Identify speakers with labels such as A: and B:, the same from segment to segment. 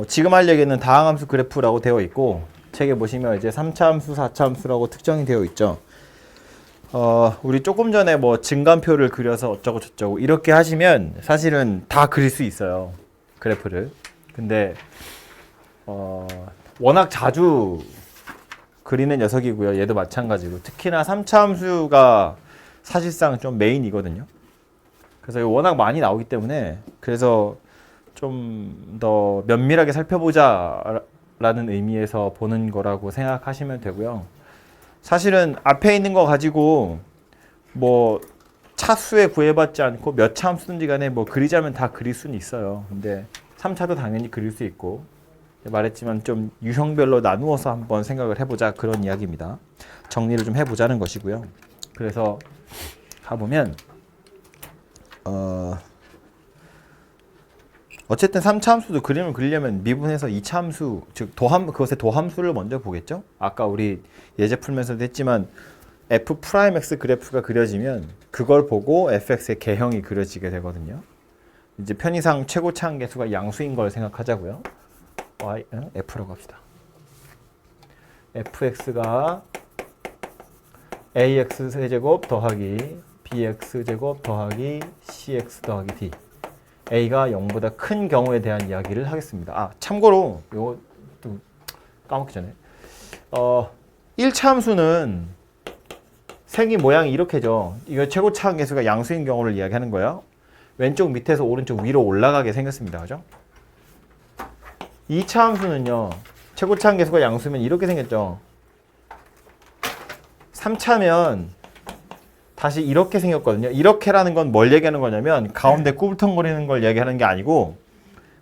A: 지금 할 얘기는 다항함수 그래프라고 되어 있고 책에 보시면 이제 3차 함수, 4차 함수라고 특정이 되어 있죠. 우리 조금 전에 뭐 증감표를 그려서 어쩌고 저쩌고 이렇게 하시면 사실은 다 그릴 수 있어요. 그래프를. 근데 워낙 자주 그리는 녀석이고요. 얘도 마찬가지고 특히나 3차 함수가 사실상 좀 메인이거든요. 그래서 워낙 많이 나오기 때문에 그래서 좀 더 면밀하게 살펴보자 라는 의미에서 보는 거라고 생각하시면 되고요. 사실은 앞에 있는 거 가지고 뭐 차수에 구애받지 않고 몇 차 함수든지 간에 뭐 그리자면 다 그릴 수는 있어요. 근데 3차도 당연히 그릴 수 있고 말했지만 좀 유형별로 나누어서 한번 생각을 해보자 그런 이야기입니다. 정리를 좀 해보자는 것이고요. 그래서 가보면 어쨌든 3차 함수도 그림을 그리려면 미분해서 2차 함수, 즉 그것의 도함수를 먼저 보겠죠? 아까 우리 예제 풀면서도 했지만 f'x 그래프가 그려지면 그걸 보고 fx의 개형이 그려지게 되거든요. 이제 편의상 최고차 한계수가 양수인 걸 생각하자고요. f라고 합시다. fx가 ax 세제곱 더하기 bx 제곱 더하기 cx 더하기 d a가 0보다 큰 경우에 대한 이야기를 하겠습니다. 참고로 이거 좀 까먹기 전에 1차 함수는 생긴 모양이 이렇게죠. 이거 최고차 한계수가 양수인 경우를 이야기하는 거예요. 왼쪽 밑에서 오른쪽 위로 올라가게 생겼습니다. 그죠? 2차 함수는요. 최고차 한계수가 양수면 이렇게 생겼죠. 3차면 다시 이렇게 생겼거든요. 이렇게라는 건 뭘 얘기하는 거냐면 가운데 꾸불텅거리는 걸 얘기하는 게 아니고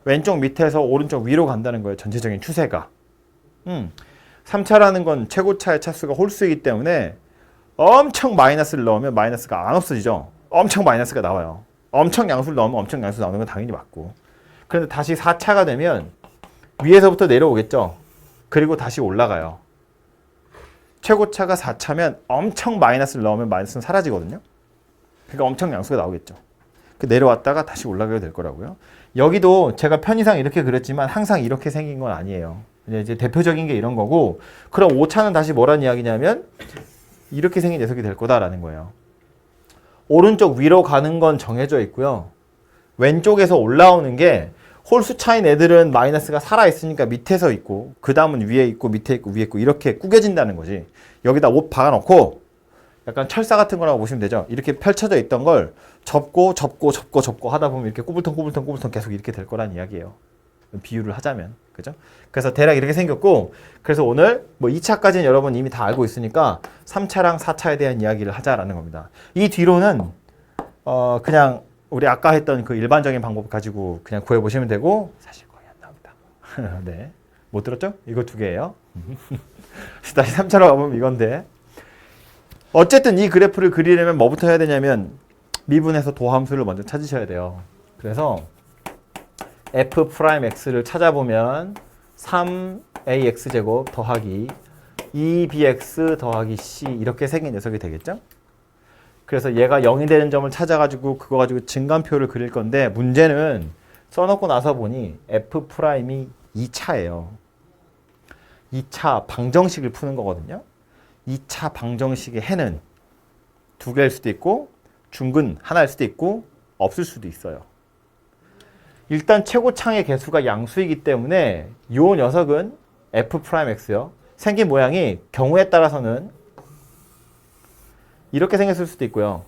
A: 왼쪽 밑에서 오른쪽 위로 간다는 거예요. 전체적인 추세가. 3차라는 건 최고차의 차수가 홀수이기 때문에 엄청 마이너스를 넣으면 마이너스가 안 없어지죠. 엄청 마이너스가 나와요. 엄청 양수를 넣으면 엄청 양수 나오는 건 당연히 맞고. 그런데 다시 4차가 되면 위에서부터 내려오겠죠. 그리고 다시 올라가요. 최고차가 4차면 엄청 마이너스를 넣으면 마이너스는 사라지거든요. 그러니까 엄청 양수가 나오겠죠. 내려왔다가 다시 올라가게 될 거라고요. 여기도 제가 편의상 이렇게 그렸지만 항상 이렇게 생긴 건 아니에요. 이제 대표적인 게 이런 거고, 그럼 5차는 다시 뭐란 이야기냐면 이렇게 생긴 녀석이 될 거다라는 거예요. 오른쪽 위로 가는 건 정해져 있고요. 왼쪽에서 올라오는 게 홀수 차인 애들은 마이너스가 살아있으니까 밑에서 있고 그 다음은 위에 있고 밑에 있고 위에 있고 이렇게 꾸겨진다는 거지. 여기다 옷 박아놓고 약간 철사 같은 거라고 보시면 되죠. 이렇게 펼쳐져 있던 걸 접고 하다 보면 이렇게 꾸불텅 계속 이렇게 될 거란 이야기예요. 비유를 하자면. 그죠? 그래서 대략 이렇게 생겼고, 그래서 오늘 뭐 2차까지는 여러분 이미 다 알고 있으니까 3차랑 4차에 대한 이야기를 하자라는 겁니다. 이 뒤로는 그냥 우리 아까 했던 그 일반적인 방법 가지고 그냥 구해보시면 되고, 사실 거의 안 나옵니다. 네. 못 들었죠? 이거 두 개예요. 다시 3차로 가보면 이건데, 어쨌든 이 그래프를 그리려면 뭐부터 해야 되냐면 미분해서 도함수를 먼저 찾으셔야 돼요. 그래서 f'x를 찾아보면 3ax제곱 더하기 2bx 더하기 c 이렇게 생긴 녀석이 되겠죠? 그래서 얘가 0이 되는 점을 찾아가지고 그거 가지고 증감표를 그릴 건데, 문제는 써놓고 나서 보니 f'이 2차예요. 2차 방정식을 푸는 거거든요. 2차 방정식의 해는 두 개일 수도 있고 중근 하나일 수도 있고 없을 수도 있어요. 일단 최고창의 개수가 양수이기 때문에 이 녀석은 f'x요. 생긴 모양이 경우에 따라서는 이렇게 생겼을 수도 있고요.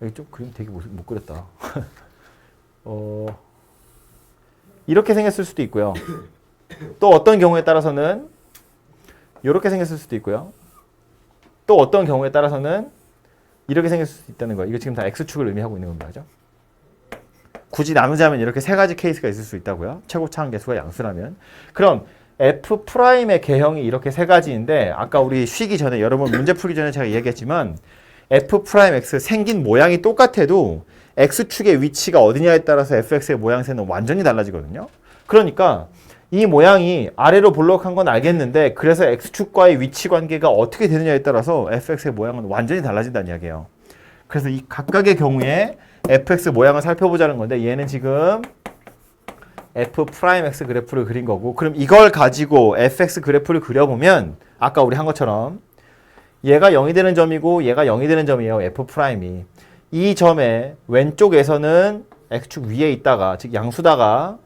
A: 여기 좀 그림 되게 못 그렸다. 이렇게 생겼을 수도 있고요. 또 어떤 경우에 따라서는 이렇게 생겼을 수도 있고요. 또 어떤 경우에 따라서는 이렇게 생겼을 수도 있다는 거예요. 이거 지금 다 x축을 의미하고 있는 겁니다. 그죠? 굳이 나누자면 이렇게 세 가지 케이스가 있을 수 있다고요. 최고차 한계수가 양수라면. 그럼 f'의 개형이 이렇게 세 가지인데, 아까 우리 쉬기 전에 여러분 문제 풀기 전에 제가 얘기했지만 f'x 생긴 모양이 똑같아도 x축의 위치가 어디냐에 따라서 fx의 모양새는 완전히 달라지거든요. 그러니까 이 모양이 아래로 볼록한 건 알겠는데, 그래서 x축과의 위치 관계가 어떻게 되느냐에 따라서 fx의 모양은 완전히 달라진다는 이야기예요. 그래서 이 각각의 경우에 fx 모양을 살펴보자는 건데, 얘는 지금 f 프라임 x 그래프를 그린 거고, 그럼 이걸 가지고 fx 그래프를 그려보면 아까 우리 한 것처럼 얘가 0이 되는 점이고 얘가 0이 되는 점이에요. f 프라임이. 이 점의 왼쪽에서는 x축 위에 있다가, 즉 양수다가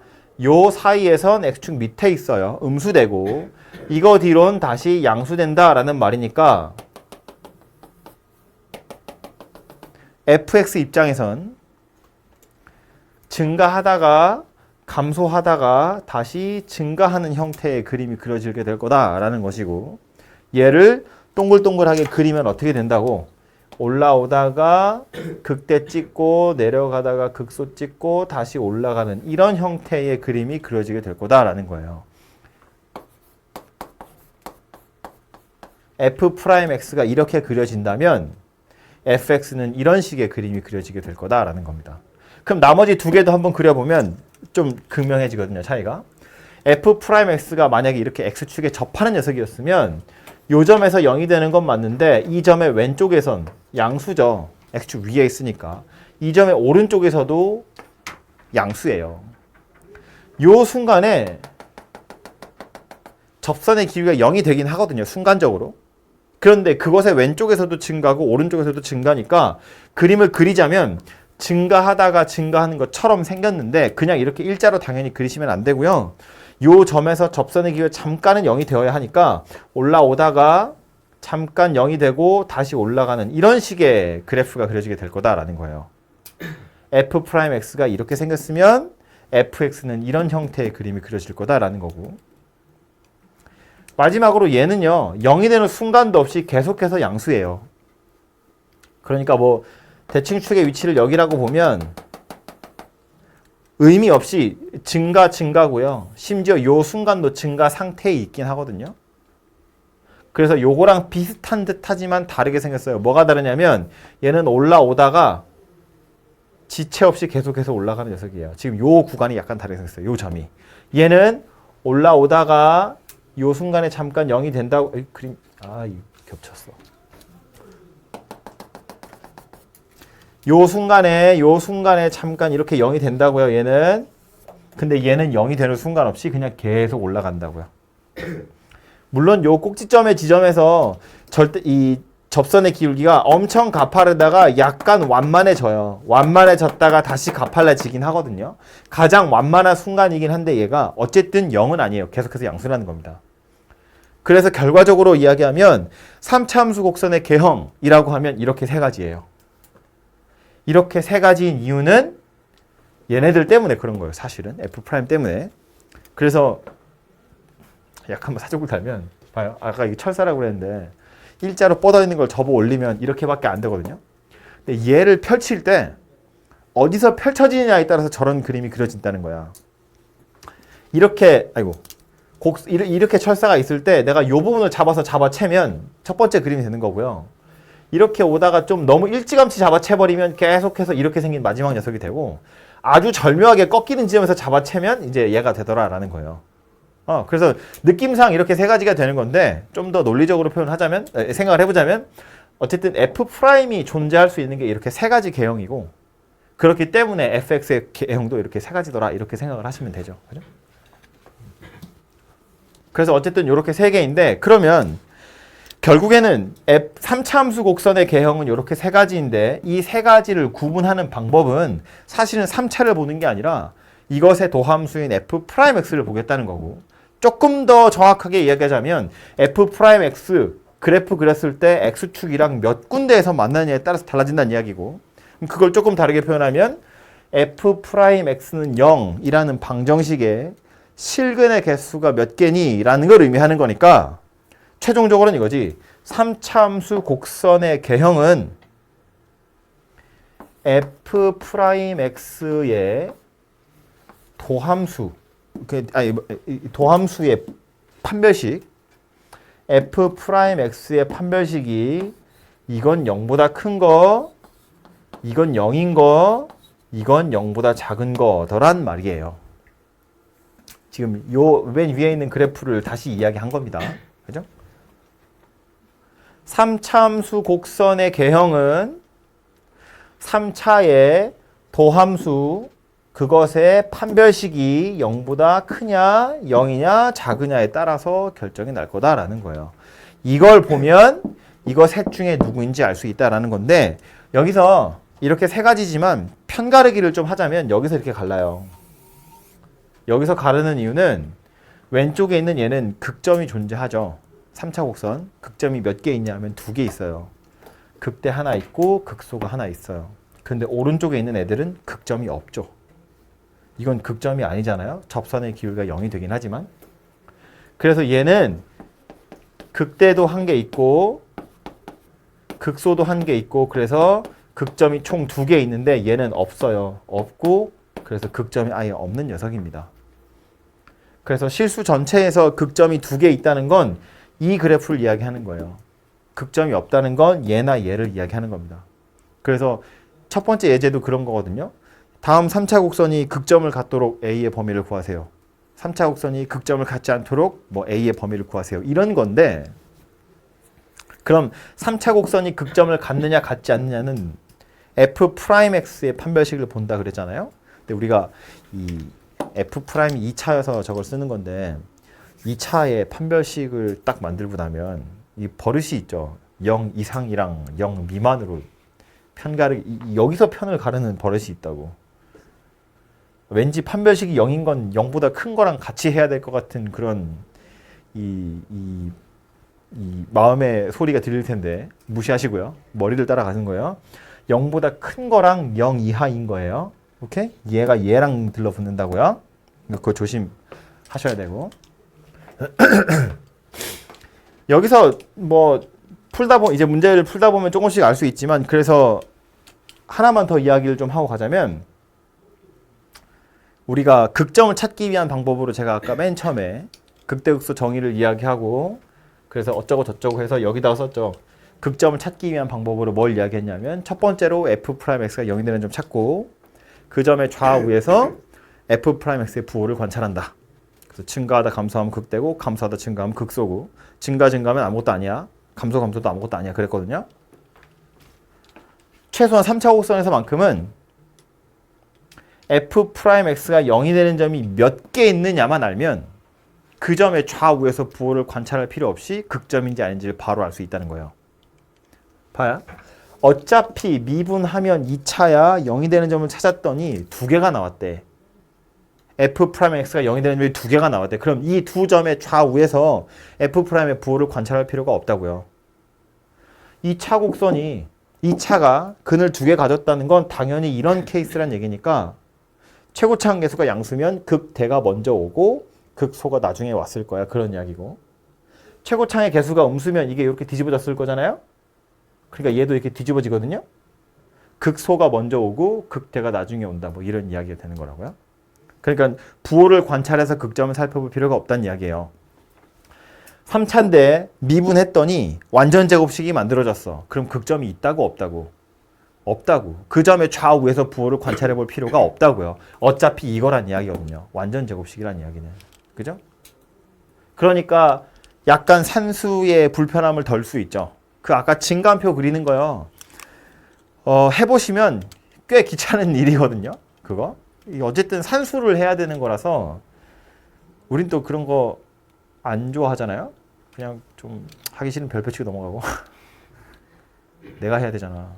A: 요 사이에선 x축 밑에 있어요. 음수되고, 이거 뒤론 다시 양수된다라는 말이니까 fx 입장에선 증가하다가 감소하다가 다시 증가하는 형태의 그림이 그려지게 될 거다라는 것이고, 얘를 동글동글하게 그리면 어떻게 된다고? 올라오다가 극대 찍고 내려가다가 극소 찍고 다시 올라가는 이런 형태의 그림이 그려지게 될 거다라는 거예요. f'x가 이렇게 그려진다면 fx는 이런 식의 그림이 그려지게 될 거다라는 겁니다. 그럼 나머지 두 개도 한번 그려보면 좀 극명해지거든요, 차이가. f'x가 만약에 이렇게 x축에 접하는 녀석이었으면 요 점에서 0이 되는 건 맞는데 이 점의 왼쪽에선 양수죠. x축 위에 있으니까. 이 점의 오른쪽에서도 양수예요. 요 순간에 접선의 기울기가 0이 되긴 하거든요, 순간적으로. 그런데 그것의 왼쪽에서도 증가하고 오른쪽에서도 증가니까 그림을 그리자면 증가하다가 증가하는 것처럼 생겼는데 그냥 이렇게 일자로 당연히 그리시면 안 되고요. 요 점에서 접선의 기울기가 잠깐은 0이 되어야 하니까 올라오다가 잠깐 0이 되고 다시 올라가는 이런 식의 그래프가 그려지게 될 거다라는 거예요. f'x가 이렇게 생겼으면 fx는 이런 형태의 그림이 그려질 거다라는 거고, 마지막으로 얘는요 0이 되는 순간도 없이 계속해서 양수예요. 그러니까 뭐 대칭축의 위치를 여기라고 보면 의미 없이 증가고요. 심지어 요 순간도 증가 상태에 있긴 하거든요. 그래서 요거랑 비슷한 듯 하지만 다르게 생겼어요. 뭐가 다르냐면 얘는 올라오다가 지체 없이 계속해서 올라가는 녀석이에요. 지금 요 구간이 약간 다르게 생겼어요. 요 점이. 얘는 올라오다가 요 순간에 잠깐 0이 된다고. 그림 겹쳤어. 요 순간에 잠깐 이렇게 0이 된다고요, 얘는. 근데 얘는 0이 되는 순간 없이 그냥 계속 올라간다고요. 물론 요 꼭지점의 지점에서 절대 이 접선의 기울기가 엄청 가파르다가 약간 완만해져요. 완만해졌다가 다시 가팔라지긴 하거든요. 가장 완만한 순간이긴 한데 얘가 어쨌든 0은 아니에요. 계속해서 양수라는 겁니다. 그래서 결과적으로 이야기하면 3차 함수 곡선의 개형이라고 하면 이렇게 세 가지예요. 이렇게 세 가지인 이유는 얘네들 때문에 그런 거예요. 사실은 f' 때문에. 그래서 약간 사족을 달면 봐요. 아까 이게 철사라고 그랬는데 일자로 뻗어 있는 걸 접어 올리면 이렇게밖에 안 되거든요. 근데 얘를 펼칠 때 어디서 펼쳐지느냐에 따라서 저런 그림이 그려진다는 거야. 이렇게 이렇게 철사가 있을 때 내가 이 부분을 잡아채면 첫 번째 그림이 되는 거고요. 이렇게 오다가 좀 너무 일찌감치 잡아채버리면 계속해서 이렇게 생긴 마지막 녀석이 되고, 아주 절묘하게 꺾이는 지점에서 잡아채면 이제 얘가 되더라라는 거예요. 그래서 느낌상 이렇게 세 가지가 되는 건데, 좀 더 논리적으로 표현하자면, 생각을 해보자면, 어쨌든 f'이 존재할 수 있는 게 이렇게 세 가지 개형이고, 그렇기 때문에 fx의 개형도 이렇게 세 가지더라, 이렇게 생각을 하시면 되죠. 그죠? 그래서 어쨌든 이렇게 세 개인데, 그러면 결국에는 3차 함수 곡선의 개형은 이렇게 세 가지인데, 이 세 가지를 구분하는 방법은 사실은 3차를 보는 게 아니라 이것의 도함수인 f'x를 보겠다는 거고, 조금 더 정확하게 이야기하자면 f'x 그래프 그렸을 때 x축이랑 몇 군데에서 만나느냐에 따라서 달라진다는 이야기고, 그걸 조금 다르게 표현하면 f'x는 0이라는 방정식에 실근의 개수가 몇 개니? 라는 걸 의미하는 거니까 최종적으로는 이거지. 3차 함수 곡선의 개형은 f'x의 도함수의 판별식, f'x의 판별식이 이건 0보다 큰 거, 이건 0인 거, 이건 0보다 작은 거더란 말이에요. 지금 요 맨 위에 있는 그래프를 다시 이야기한 겁니다. 그죠? 3차 함수 곡선의 개형은 3차의 도함수 그것의 판별식이 0보다 크냐 0이냐 작으냐에 따라서 결정이 날 거다라는 거예요. 이걸 보면 이거 셋 중에 누구인지 알 수 있다라는 건데 여기서 이렇게 세 가지지만 편가르기를 좀 하자면 여기서 이렇게 갈라요. 여기서 가르는 이유는 왼쪽에 있는 얘는 극점이 존재하죠. 3차 곡선 극점이 몇 개 있냐면 2개 있어요. 극대 하나 있고 극소가 하나 있어요. 근데 오른쪽에 있는 애들은 극점이 없죠. 이건 극점이 아니잖아요. 접선의 기울기가 0이 되긴 하지만. 그래서 얘는 극대도 한 개 있고 극소도 한 개 있고 그래서 극점이 총 2개 있는데 얘는 없어요. 없고 그래서 극점이 아예 없는 녀석입니다. 그래서 실수 전체에서 극점이 2개 있다는 건 이 그래프를 이야기하는 거예요. 극점이 없다는 건 얘나 얘를 이야기하는 겁니다. 그래서 첫 번째 예제도 그런 거거든요. 다음 3차 곡선이 극점을 갖도록 A의 범위를 구하세요. 3차 곡선이 극점을 갖지 않도록 뭐 A의 범위를 구하세요. 이런 건데 그럼 3차 곡선이 극점을 갖느냐 갖지 않느냐는 F'X의 판별식을 본다 그랬잖아요. 근데 우리가 이 F'이 2차여서 저걸 쓰는 건데 2차의 판별식을 딱 만들고 나면 이 버릇이 있죠. 0 이상이랑 0 미만으로 여기서 편을 가르는 버릇이 있다고. 왠지 판별식이 0인 건 0보다 큰 거랑 같이 해야 될 것 같은 그런 이 마음의 소리가 들릴 텐데 무시하시고요. 머리를 따라가는 거예요. 0보다 큰 거랑 0 이하인 거예요. 오케이? 얘가 얘랑 들러붙는다고요. 그거 조심하셔야 되고. 여기서 뭐 풀다 보면 이제 문제를 풀다 보면 조금씩 알 수 있지만 그래서 하나만 더 이야기를 좀 하고 가자면 우리가 극점을 찾기 위한 방법으로 제가 아까 맨 처음에 극대극소 정의를 이야기하고 그래서 어쩌고 저쩌고 해서 여기다가 썼죠. 극점을 찾기 위한 방법으로 뭘 이야기했냐면 첫 번째로 F'X가 0이 되는 점 찾고 그 점의 좌우에서 F'X의 부호를 관찰한다. 그래서 증가하다 감소하면 극대고 감소하다 증가하면 극소고 증가하면 아무것도 아니야. 감소도 아무것도 아니야. 그랬거든요. 최소한 3차 곡선에서만큼은 F'X가 0이 되는 점이 몇 개 있느냐만 알면 그 점의 좌우에서 부호를 관찰할 필요 없이 극점인지 아닌지를 바로 알 수 있다는 거예요. 봐요. 어차피 미분하면 2차야 0이 되는 점을 찾았더니 2개가 나왔대. F'X가 0이 되는 점이 2개가 나왔대. 그럼 이 두 점의 좌우에서 F'의 부호를 관찰할 필요가 없다고요. 2차 곡선이 2차가 근을 2개 가졌다는 건 당연히 이런 케이스란 얘기니까 최고차항 계수가 양수면 극대가 먼저 오고 극소가 나중에 왔을 거야. 그런 이야기고. 최고차항의 계수가 음수면 이게 이렇게 뒤집어졌을 거잖아요. 그러니까 얘도 이렇게 뒤집어지거든요. 극소가 먼저 오고 극대가 나중에 온다. 뭐 이런 이야기가 되는 거라고요. 그러니까 부호를 관찰해서 극점을 살펴볼 필요가 없다는 이야기예요. 3차인데 미분했더니 완전 제곱식이 만들어졌어. 그럼 극점이 있다고 없다고? 없다고. 그 점의 좌우에서 부호를 관찰해 볼 필요가 없다고요. 어차피 이거란 이야기거든요. 완전 제곱식이란 이야기는. 그죠? 그러니까 약간 산수의 불편함을 덜 수 있죠. 그 아까 증가함표 그리는 거요. 해보시면 꽤 귀찮은 일이거든요. 그거. 어쨌든 산수를 해야 되는 거라서 우린 또 그런 거 안 좋아하잖아요. 그냥 좀 하기 싫으면 별표 치고 넘어가고 내가 해야 되잖아.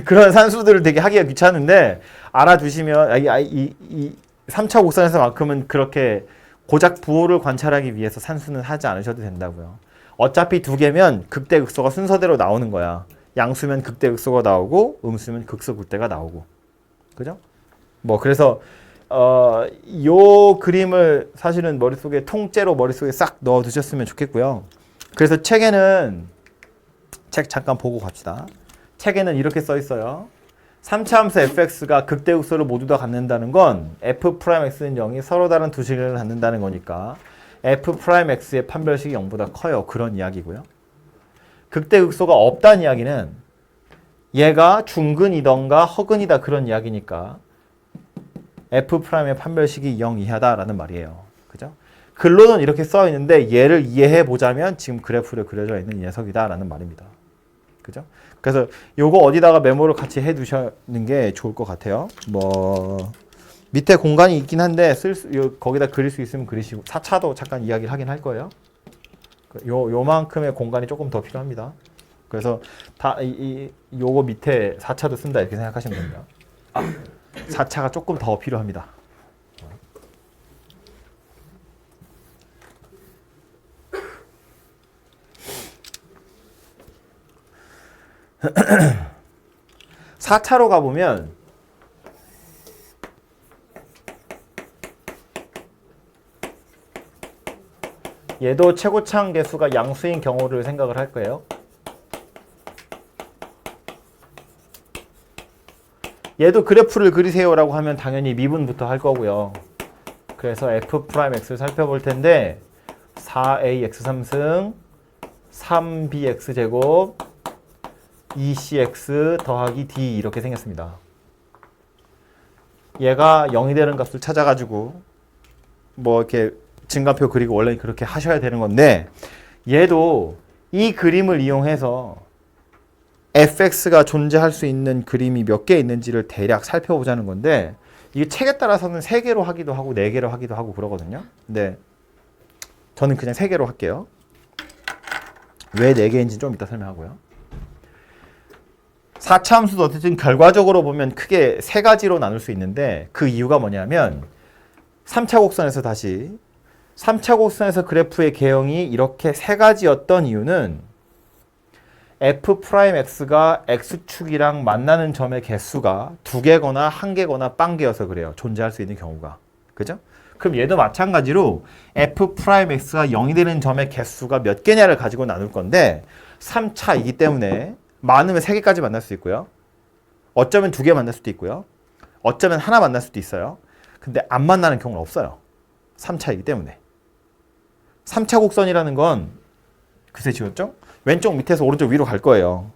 A: 그런 산수들을 되게 하기가 귀찮은데 알아두시면 이 3차 곡선에서만큼은 그렇게 고작 부호를 관찰하기 위해서 산수는 하지 않으셔도 된다고요. 어차피 2개면 극대 극소가 순서대로 나오는 거야. 양수면 극대 극소가 나오고 음수면 극소 극대가 나오고. 그죠? 뭐 그래서 요 그림을 사실은 머릿속에 통째로 머릿속에 싹 넣어 두셨으면 좋겠고요. 그래서 책에는 책 잠깐 보고 갑시다. 책에는 이렇게 써 있어요. 3차 함수 fx가 극대 극소를 모두 다 갖는다는 건 f'x는 0이 서로 다른 두 식을 갖는다는 거니까 f'x의 판별식이 0보다 커요. 그런 이야기고요. 극대 극소가 없다는 이야기는 얘가 중근이던가 허근이다 그런 이야기니까 F'의 판별식이 0 이하다라는 말이에요. 그죠? 글로는 이렇게 써 있는데 얘를 이해해 보자면 지금 그래프를 그려져 있는 이 녀석이다라는 말입니다. 그죠? 그래서 요거 어디다가 메모를 같이 해 두시는 게 좋을 것 같아요. 뭐 밑에 공간이 있긴 한데 거기다 그릴 수 있으면 그리시고 4차도 잠깐 이야기를 하긴 할 거예요. 요만큼의 공간이 조금 더 필요합니다. 그래서 요거 밑에 4차도 쓴다 이렇게 생각하시면 됩니다. 4차가 조금 더 필요합니다. (4차로) 가보면 얘도 최고차항 개수가 양수인 경우를 생각을 할 거예요. 얘도 그래프를 그리세요라고 하면 당연히 미분부터 할 거고요. 그래서 f'x를 살펴볼 텐데 4ax 3승 3bx 제곱 2cx 더하기 d 이렇게 생겼습니다. 얘가 0이 되는 값을 찾아가지고 뭐 이렇게 증가표 그리고 원래 그렇게 하셔야 되는 건데 얘도 이 그림을 이용해서 fx가 존재할 수 있는 그림이 몇 개 있는지를 대략 살펴보자는 건데 이게 책에 따라서는 3개로 하기도 하고 4개로 하기도 하고 그러거든요. 근데 저는 그냥 3개로 할게요. 왜 4개인지 좀 이따 설명하고요. 4차 함수도 어쨌든 결과적으로 보면 크게 3가지로 나눌 수 있는데 그 이유가 뭐냐면 3차 곡선에서 다시 3차 곡선에서 그래프의 개형이 이렇게 3가지였던 이유는 f'x가 x축이랑 만나는 점의 개수가 2개거나 1개거나 빵개여서 그래요. 존재할 수 있는 경우가. 그죠? 그럼 얘도 마찬가지로 f'x가 0이 되는 점의 개수가 몇 개냐를 가지고 나눌 건데 3차이기 때문에 많으면 3개까지 만날 수 있고요. 어쩌면 2개 만날 수도 있고요. 어쩌면 하나 만날 수도 있어요. 근데 안 만나는 경우는 없어요. 3차이기 때문에. 3차 곡선이라는 건 그새 지웠죠? 왼쪽 밑에서 오른쪽 위로 갈 거예요.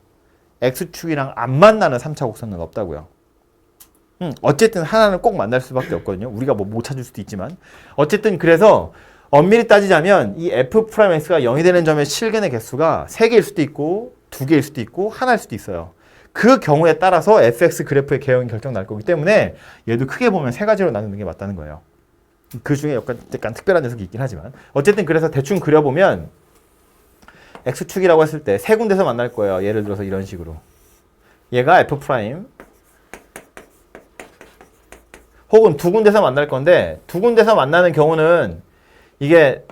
A: x축이랑 안 만나는 3차 곡선은 없다고요. 어쨌든 하나는 꼭 만날 수밖에 없거든요. 우리가 뭐 못 찾을 수도 있지만. 어쨌든 그래서 엄밀히 따지자면 이 f'x가 0이 되는 점의 실근의 개수가 3개일 수도 있고 2개일 수도 있고 하나일 수도 있어요. 그 경우에 따라서 fx 그래프의 개형이 결정 날 거기 때문에 얘도 크게 보면 3가지로 나누는 게 맞다는 거예요. 그 중에 약간 특별한 녀석이 있긴 하지만 어쨌든 그래서 대충 그려보면 x축이라고 했을 때 3군데서 만날 거예요. 예를 들어서 이런 식으로 얘가 f' 혹은 2군데서 만날 건데 2군데서 만나는 경우는 이게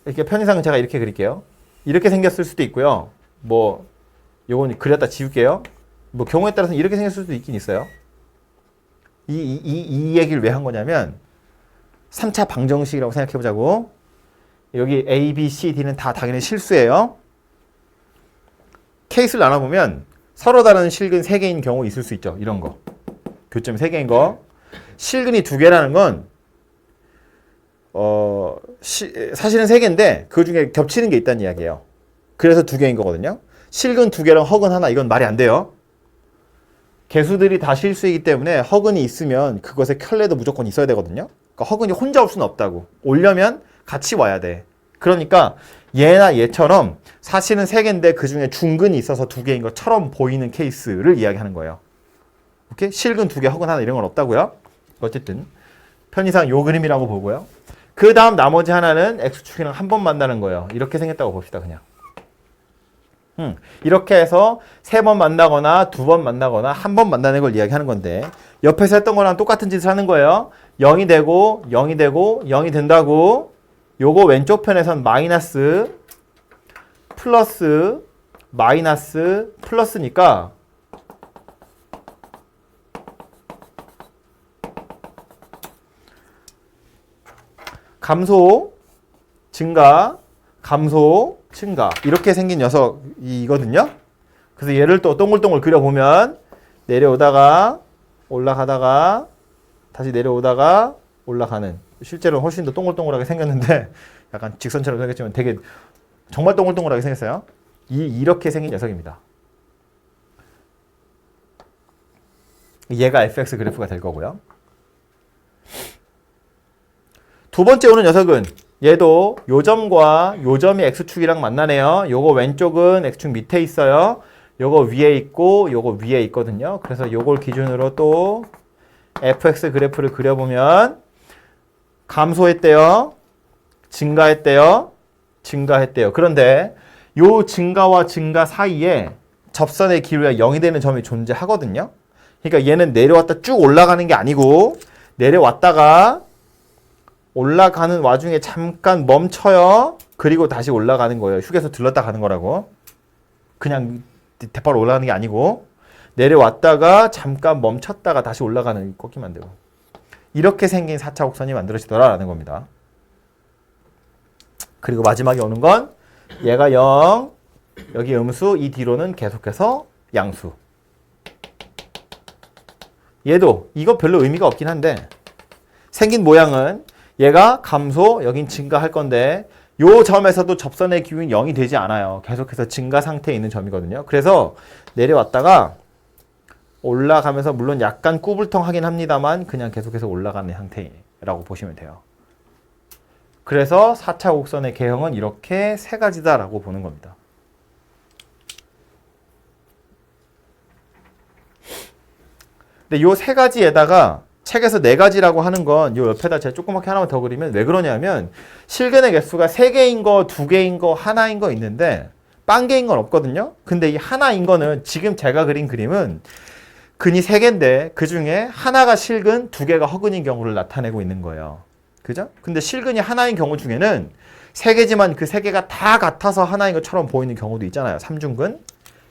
A: 이렇게 편의상 제가 이렇게 그릴게요. 이렇게 생겼을 수도 있고요. 뭐 요건 그렸다 지울게요. 뭐 경우에 따라서는 이렇게 생겼을 수도 있긴 있어요. 이 얘기를 왜 한 거냐면 3차 방정식이라고 생각해 보자고. 여기 A, B, C, D는 다 당연히 실수예요. 케이스를 나눠보면 서로 다른 실근 3개인 경우 있을 수 있죠. 이런 거. 교점이 3개인 거. 실근이 2개라는 건 사실은 3개인데 그 중에 겹치는 게 있다는 이야기예요. 그래서 2개인 거거든요. 실근 2개랑 허근 하나 이건 말이 안 돼요. 개수들이 다 실수이기 때문에 허근이 있으면 그것에 켤레도 무조건 있어야 되거든요. 그러니까 허근이 혼자 올 수는 없다고. 오려면 같이 와야 돼. 그러니까 얘나 얘처럼 사실은 3개인데 그 중에 중근이 있어서 2개인 것처럼 보이는 케이스를 이야기하는 거예요. 오케이? 실근 2개, 허근 하나 이런 건 없다고요. 어쨌든 편의상 요 그림이라고 보고요. 그 다음 나머지 하나는 x축이랑 한 번 만나는 거예요. 이렇게 생겼다고 봅시다. 그냥. 이렇게 해서 3번 만나거나 2번 만나거나 한 번 만나는 걸 이야기하는 건데 옆에서 했던 거랑 똑같은 짓을 하는 거예요. 0이 되고 0이 되고 0이 된다고 요거 왼쪽 편에선 마이너스 플러스 마이너스 플러스니까 감소 증가 감소 증가 이렇게 생긴 녀석이거든요. 그래서 얘를 또 동글동글 그려보면 내려오다가 올라가다가 다시 내려오다가 올라가는 실제로는 훨씬 더 동글동글하게 생겼는데 약간 직선처럼 생겼지만 되게 정말 동글동글하게 생겼어요. 이렇게 생긴 녀석입니다. 얘가 fx 그래프가 될 거고요. 두 번째 오는 녀석은 얘도 요 점과 요 점이 x축이랑 만나네요. 요거 왼쪽은 x축 밑에 있어요. 요거 위에 있고 요거 위에 있거든요. 그래서 요걸 기준으로 또 fx 그래프를 그려보면 감소했대요. 증가했대요. 증가했대요. 그런데 요 증가와 증가 사이에 접선의 기울기가 0이 되는 점이 존재하거든요. 그러니까 얘는 내려왔다 쭉 올라가는 게 아니고 내려왔다가 올라가는 와중에 잠깐 멈춰요. 그리고 다시 올라가는 거예요. 휴게소 들렀다 가는 거라고. 그냥 대바로 올라가는 게 아니고 내려왔다가 잠깐 멈췄다가 다시 올라가는 꺾이면 안 되고. 이렇게 생긴 4차 곡선이 만들어지더라라는 겁니다. 그리고 마지막에 오는 건 얘가 0, 여기 음수, 이 뒤로는 계속해서 양수. 얘도 이거 별로 의미가 없긴 한데 생긴 모양은 얘가 감소, 여긴 증가할 건데 요 점에서도 접선의 기울기는 0이 되지 않아요. 계속해서 증가 상태에 있는 점이거든요. 그래서 내려왔다가 올라가면서 물론 약간 꾸불통하긴 합니다만 그냥 계속해서 올라가는 상태라고 보시면 돼요. 그래서 4차 곡선의 개형은 이렇게 세 가지다라고 보는 겁니다. 근데 요 세 가지에다가 책에서 네 가지라고 하는 건 요 옆에다 제가 조그맣게 하나만 더 그리면 왜 그러냐면 실근의 개수가 3개인 거, 2개인 거, 하나인 거 있는데 빵개인 건 없거든요. 근데 이 하나인 거는 지금 제가 그린 그림은 근이 3개인데 그 중에 하나가 실근, 2개가 허근인 경우를 나타내고 있는 거예요. 그죠? 근데 실근이 하나인 경우 중에는 3개지만 그 3개가 다 같아서 하나인 것처럼 보이는 경우도 있잖아요. 삼중근.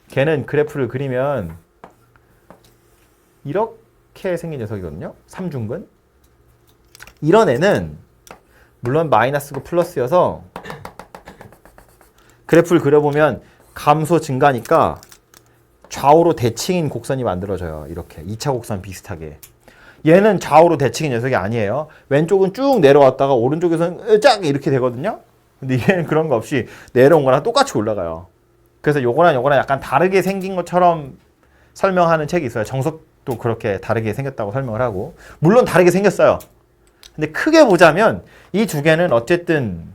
A: 걔는 그래프를 그리면 이렇게 생긴 녀석이거든요. 삼중근. 이런 애는 물론 마이너스고 플러스여서 그래프를 그려보면 감소 증가니까 좌우로 대칭인 곡선이 만들어져요. 이렇게 2차 곡선 비슷하게. 얘는 좌우로 대칭인 녀석이 아니에요. 왼쪽은 쭉 내려왔다가 오른쪽에서는 쫙 이렇게 되거든요. 근데 얘는 그런 거 없이 내려온 거랑 똑같이 올라가요. 그래서 요거랑 약간 다르게 생긴 것처럼 설명하는 책이 있어요. 정석도 그렇게 다르게 생겼다고 설명을 하고. 물론 다르게 생겼어요. 근데 크게 보자면 이 두 개는 어쨌든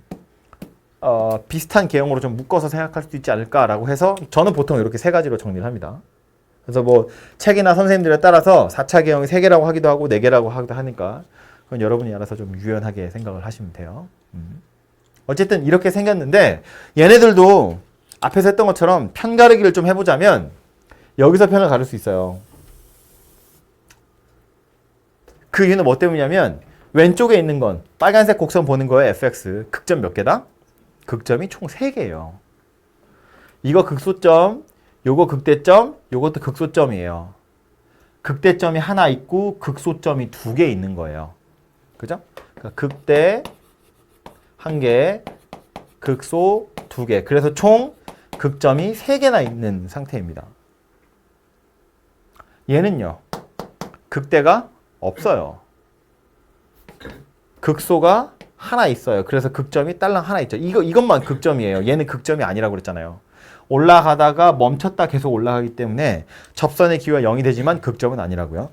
A: 비슷한 개형으로 좀 묶어서 생각할 수도 있지 않을까라고 해서 저는 보통 이렇게 세 가지로 정리를 합니다. 그래서 뭐 책이나 선생님들에 따라서 4차 개형이 3개라고 하기도 하고 4개라고 하기도 하니까 그건 여러분이 알아서 좀 유연하게 생각을 하시면 돼요. 어쨌든 이렇게 생겼는데 얘네들도 앞에서 했던 것처럼 편 가르기를 좀 해보자면 여기서 편을 가를 수 있어요. 그 이유는 뭐 때문이냐면 왼쪽에 있는 건 빨간색 곡선 보는 거에 fx 극점 몇 개다? 극점이 총 3개예요. 이거 극소점, 요거 극대점, 요것도 극소점이에요. 극대점이 하나 있고 극소점이 2개 있는 거예요. 그죠? 그러니까 극대 1개, 극소 2개. 그래서 총 극점이 3개나 있는 상태입니다. 얘는요. 극대가 없어요. 극소가 하나 있어요. 그래서 극점이 딸랑 하나 있죠. 이것만 극점이에요. 얘는 극점이 아니라고 그랬잖아요. 올라가다가 멈췄다 계속 올라가기 때문에 접선의 기울기가 0이 되지만 극점은 아니라고요.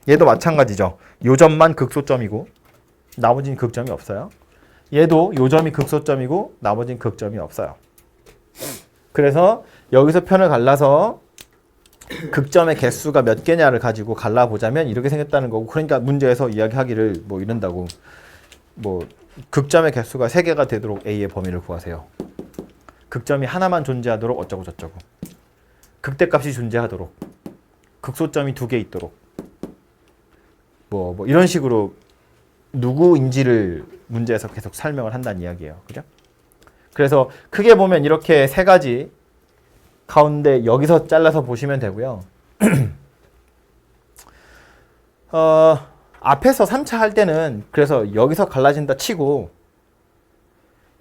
A: 얘도 마찬가지죠. 요 점만 극소점이고 나머지는 극점이 없어요. 얘도 요 점이 극소점이고 나머지는 극점이 없어요. 그래서 여기서 편을 갈라서 극점의 개수가 몇 개냐를 가지고 갈라보자면 이렇게 생겼다는 거고, 그러니까 문제에서 이야기하기를 뭐 이런다고, 뭐 극점의 개수가 3개가 되도록 A의 범위를 구하세요. 극점이 하나만 존재하도록 어쩌고 저쩌고, 극대값이 존재하도록, 극소점이 2개 있도록, 뭐 이런 식으로 누구인지를 문제에서 계속 설명을 한다는 이야기예요. 그죠? 그래서 크게 보면 이렇게 세 가지 가운데 여기서 잘라서 보시면 되고요. 앞에서 3차 할 때는 그래서 여기서 갈라진다 치고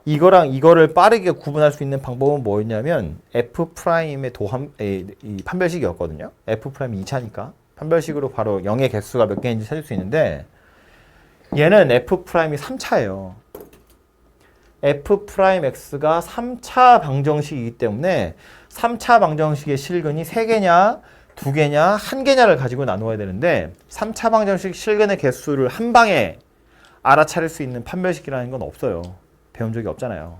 A: 이거랑 이거를 빠르게 구분할 수 있는 방법은 뭐였냐면 F'의 이 판별식이었거든요. F'이 2차니까 판별식으로 바로 0의 개수가 몇 개인지 찾을 수 있는데 얘는 F'이 3차예요. F'X가 3차 방정식이기 때문에 3차 방정식의 실근이 3개냐, 2개냐, 1개냐를 가지고 나누어야 되는데 3차 방정식 실근의 개수를 한 방에 알아차릴 수 있는 판별식이라는 건 없어요. 배운 적이 없잖아요.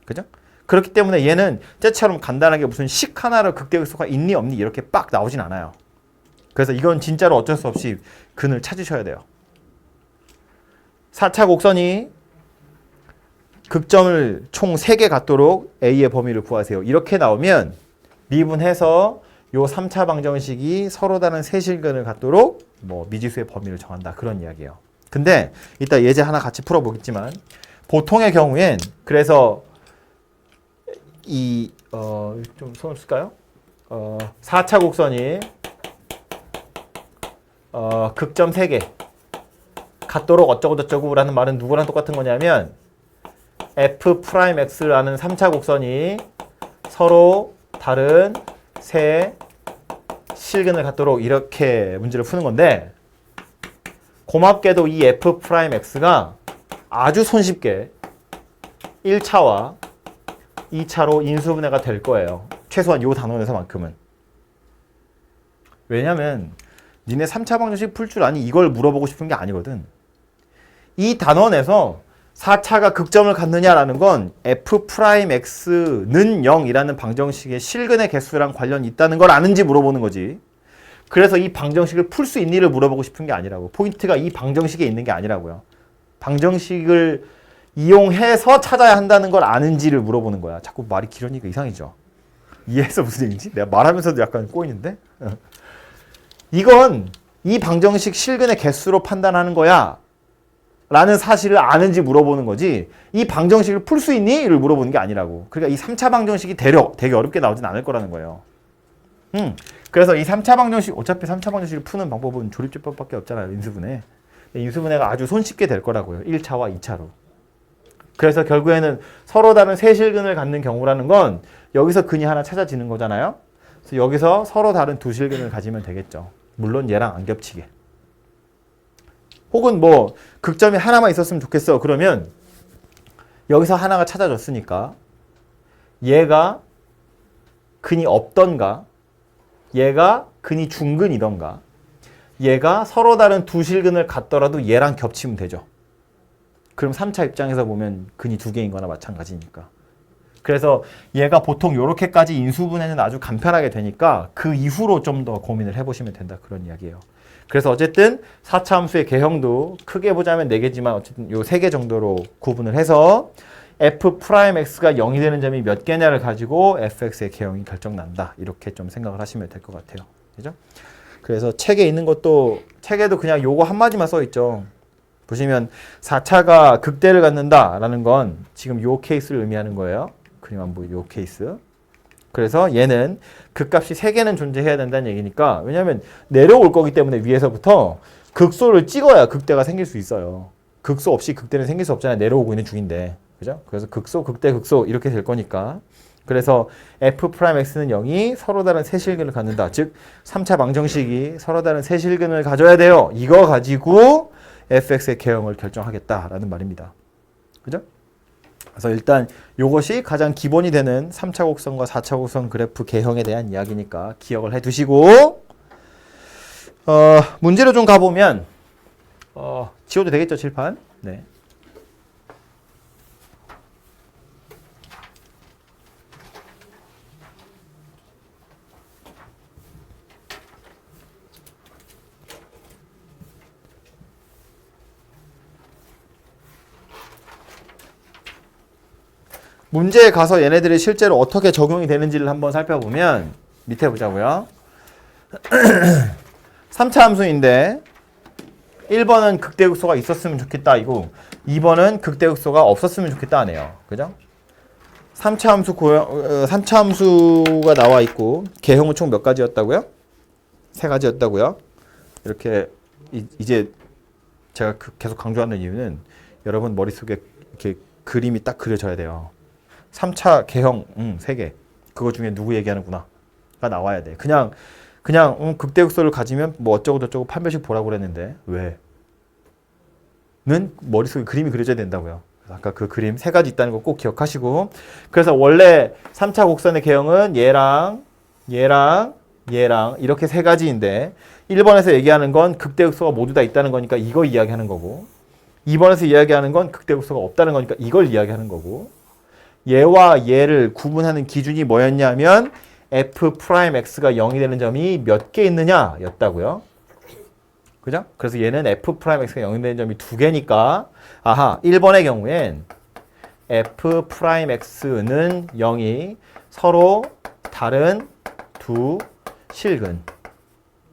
A: 그죠? 그렇기 때문에 얘는 쟤처럼 간단하게 무슨 식 하나로 극대극소가 있니 없니 이렇게 빡 나오진 않아요. 그래서 이건 진짜로 어쩔 수 없이 근을 찾으셔야 돼요. 4차 곡선이 극점을 총 3개 갖도록 A의 범위를 구하세요. 이렇게 나오면 미분해서 요 3차 방정식이 서로 다른 세실근을 갖도록 뭐 미지수의 범위를 정한다. 그런 이야기예요. 근데 이따 예제 하나 같이 풀어보겠지만 보통의 경우엔 그래서 이 좀 손을 쓸까요? 4차 곡선이 극점 3개 같도록 어쩌고저쩌고 라는 말은 누구랑 똑같은 거냐면 F'X라는 3차 곡선이 서로 다른 세 실근을 갖도록 이렇게 문제를 푸는 건데 고맙게도 이 F'X가 아주 손쉽게 1차와 2차로 인수분해가 될 거예요. 최소한 이 단원에서만큼은. 왜냐면 니네 3차 방정식 풀 줄 아니 이걸 물어보고 싶은 게 아니거든. 이 단원에서 4차가 극점을 갖느냐라는 건 F'X는 0이라는 방정식의 실근의 개수랑 관련이 있다는 걸 아는지 물어보는 거지. 그래서 이 방정식을 풀 수 있니를 물어보고 싶은 게 아니라고. 포인트가 이 방정식에 있는 게 아니라고요. 방정식을 이용해서 찾아야 한다는 걸 아는지를 물어보는 거야. 자꾸 말이 길으니까 이상해져. 이해해서 무슨 얘기인지? 내가 말하면서도 약간 꼬이는데? 이건 이 방정식 실근의 개수로 판단하는 거야 라는 사실을 아는지 물어보는 거지 이 방정식을 풀 수 있니? 를 물어보는 게 아니라고. 그러니까 이 3차 방정식이 되게 어렵게 나오진 않을 거라는 거예요. 그래서 이 3차 방정식 어차피 3차 방정식을 푸는 방법은 조립제법밖에 없잖아요. 인수분해. 인수분해가 아주 손쉽게 될 거라고요. 1차와 2차로. 그래서 결국에는 서로 다른 세실근을 갖는 경우라는 건 여기서 근이 하나 찾아지는 거잖아요. 그래서 여기서 서로 다른 두 실근을 가지면 되겠죠. 물론 얘랑 안 겹치게. 혹은 뭐 극점이 하나만 있었으면 좋겠어. 그러면 여기서 하나가 찾아졌으니까 얘가 근이 없던가 얘가 근이 중근이던가 얘가 서로 다른 두 실근을 갖더라도 얘랑 겹치면 되죠. 그럼 3차 입장에서 보면 근이 2개인 거나 마찬가지니까. 그래서 얘가 보통 이렇게까지 인수분해는 아주 간편하게 되니까 그 이후로 좀 더 고민을 해보시면 된다. 그런 이야기예요. 그래서 어쨌든 4차 함수의 개형도 크게 보자면 4개지만 어쨌든 요 3개 정도로 구분을 해서 F'X가 0이 되는 점이 몇 개냐를 가지고 fx의 개형이 결정난다. 이렇게 좀 생각을 하시면 될 것 같아요. 그죠? 그래서 책에 있는 것도 책에도 그냥 요거 한마디만 써 있죠. 보시면 4차가 극대를 갖는다라는 건 지금 요 케이스를 의미하는 거예요. 그림 안 보이죠? 요 케이스. 그래서 얘는 극값이 3개는 존재해야 된다는 얘기니까 왜냐하면 내려올 거기 때문에 위에서부터 극소를 찍어야 극대가 생길 수 있어요. 극소 없이 극대는 생길 수 없잖아요. 내려오고 있는 중인데. 그죠? 그래서 극소, 극대, 극소 이렇게 될 거니까. 그래서 F'X는 0이 서로 다른 세실근을 갖는다. 즉 3차 방정식이 서로 다른 세실근을 가져야 돼요. 이거 가지고 fx의 개형을 결정하겠다라는 말입니다. 그죠? 그래서 일단 이것이 가장 기본이 되는 3차 곡선과 4차 곡선 그래프 개형에 대한 이야기니까 기억을 해두시고 문제로 좀 가보면 지워도 되겠죠, 칠판? 네. 문제에 가서 얘네들이 실제로 어떻게 적용이 되는지를 한번 살펴보면 밑에 보자고요. 3차 함수인데 1번은 극대극소가 있었으면 좋겠다 이고 2번은 극대극소가 없었으면 좋겠다 하네요. 그죠? 3차 함수가 나와 있고 개형은 총 몇 가지였다고요? 3가지였다고요. 이렇게 이제 제가 계속 강조하는 이유는 여러분 머릿속에 이렇게 그림이 딱 그려져야 돼요. 3차 개형 3개. 그거 중에 누구 얘기하는구나가 나와야 돼. 그냥 극대극소를 가지면 뭐 어쩌고 저쩌고 판별식 보라고 그랬는데 왜? 는 머릿속에 그림이 그려져야 된다고요. 아까 그 그림 3가지 있다는 거 꼭 기억하시고 그래서 원래 3차 곡선의 개형은 얘랑 이렇게 3가지인데 1번에서 얘기하는 건 극대극소가 모두 다 있다는 거니까 이거 이야기하는 거고 2번에서 이야기하는 건 극대극소가 없다는 거니까 이걸 이야기하는 거고 얘와 얘를 구분하는 기준이 뭐였냐면 f'x가 0이 되는 점이 몇 개 있느냐 였다고요. 그죠? 그래서 얘는 f'x가 0이 되는 점이 2개니까 아하 1번의 경우엔 f'x는 0이 서로 다른 두 실근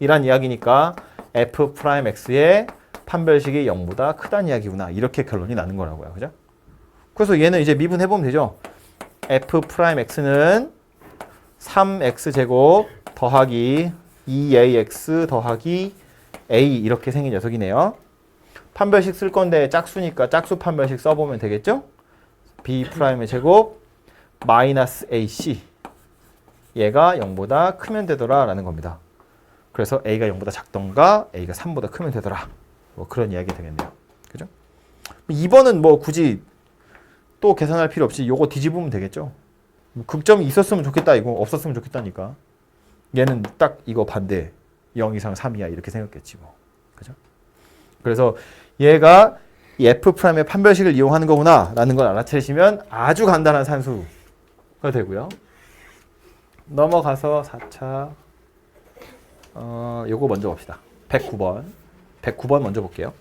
A: 이란 이야기니까 f'x의 판별식이 0보다 크다는 이야기구나. 이렇게 결론이 나는 거라고요. 그죠? 그래서 얘는 이제 미분해보면 되죠. f'x는 3x제곱 더하기 2ax 더하기 a 이렇게 생긴 녀석이네요. 판별식 쓸 건데 짝수니까 짝수 판별식 써보면 되겠죠? b'의 제곱 마이너스 ac 얘가 0보다 크면 되더라 라는 겁니다. 그래서 a가 0보다 작던가 a가 3보다 크면 되더라. 뭐 그런 이야기 되겠네요. 그죠? 2번은 뭐 굳이 또 계산할 필요 없이 요거 뒤집으면 되겠죠. 뭐 극점이 있었으면 좋겠다 이거 없었으면 좋겠다니까. 얘는 딱 이거 반대 0 이상 3이야 이렇게 생각했지 뭐. 그죠? 그래서 얘가 이 f'의 판별식을 이용하는 거구나 라는 걸 알아채시면 아주 간단한 산수가 되고요. 넘어가서 4차 요거 먼저 봅시다. 109번 먼저 볼게요.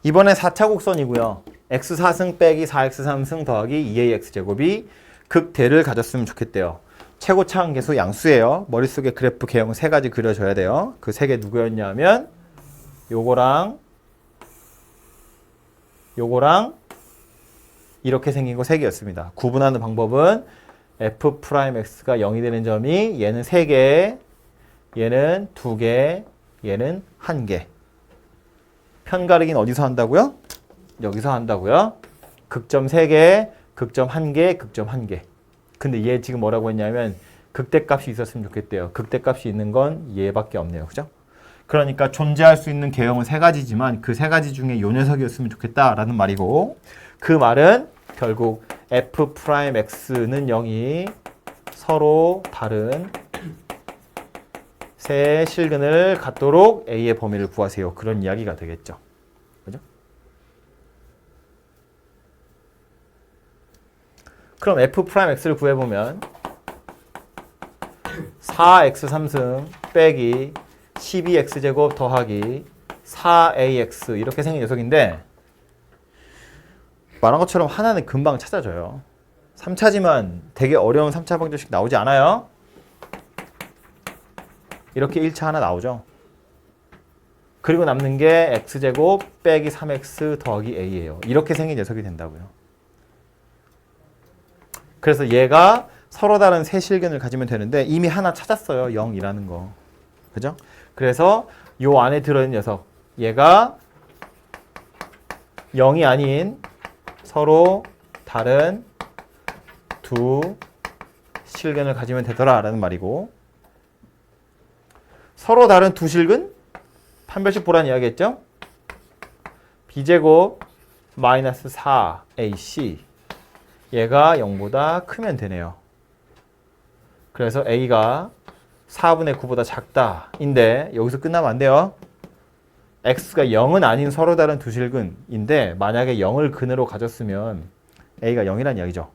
A: 이번에 4차 곡선이고요. x4승 빼기 4x3승 더하기 2ax제곱이 극대를 가졌으면 좋겠대요. 최고차 함계수 양수예요. 머릿속에 그래프 개형 3가지 그려줘야 돼요. 그 3개 누구였냐면 요거랑 이렇게 생긴 거 3개였습니다. 구분하는 방법은 f'x가 0이 되는 점이 얘는 3개, 얘는 2개, 얘는 1개. 편가르기는 어디서 한다고요? 여기서 한다고요. 극점 3개, 극점 1개, 극점 1개. 근데 얘 지금 뭐라고 했냐면 극대값이 있었으면 좋겠대요. 극대값이 있는 건 얘밖에 없네요. 그죠? 그러니까 존재할 수 있는 개형은 3가지지만 그 3가지 중에 요 녀석이었으면 좋겠다라는 말이고 그 말은 결국 f'x는 0이 서로 다른 세 실근을 갖도록 A의 범위를 구하세요. 그런 이야기가 되겠죠. 그죠? 그럼 f'x를 구해보면 4x3승 빼기 12x제곱 더하기 4ax 이렇게 생긴 녀석인데 말한 것처럼 하나는 금방 찾아져요. 3차지만 되게 어려운 3차 방정식 나오지 않아요? 이렇게 1차 하나 나오죠. 그리고 남는 게 x제곱 빼기 3x 더하기 a예요. 이렇게 생긴 녀석이 된다고요. 그래서 얘가 서로 다른 세 실근을 가지면 되는데 이미 하나 찾았어요. 0이라는 거. 그죠? 그래서 요 안에 들어있는 녀석 얘가 0이 아닌 서로 다른 두 실근을 가지면 되더라 라는 말이고 서로 다른 두 실근? 판별식 보라는 이야기했죠? b제곱 마이너스 4ac 얘가 0보다 크면 되네요. 그래서 a가 4분의 9보다 작다 인데 여기서 끝나면 안 돼요. x가 0은 아닌 서로 다른 두 실근인데 만약에 0을 근으로 가졌으면 a가 0이란 이야기죠.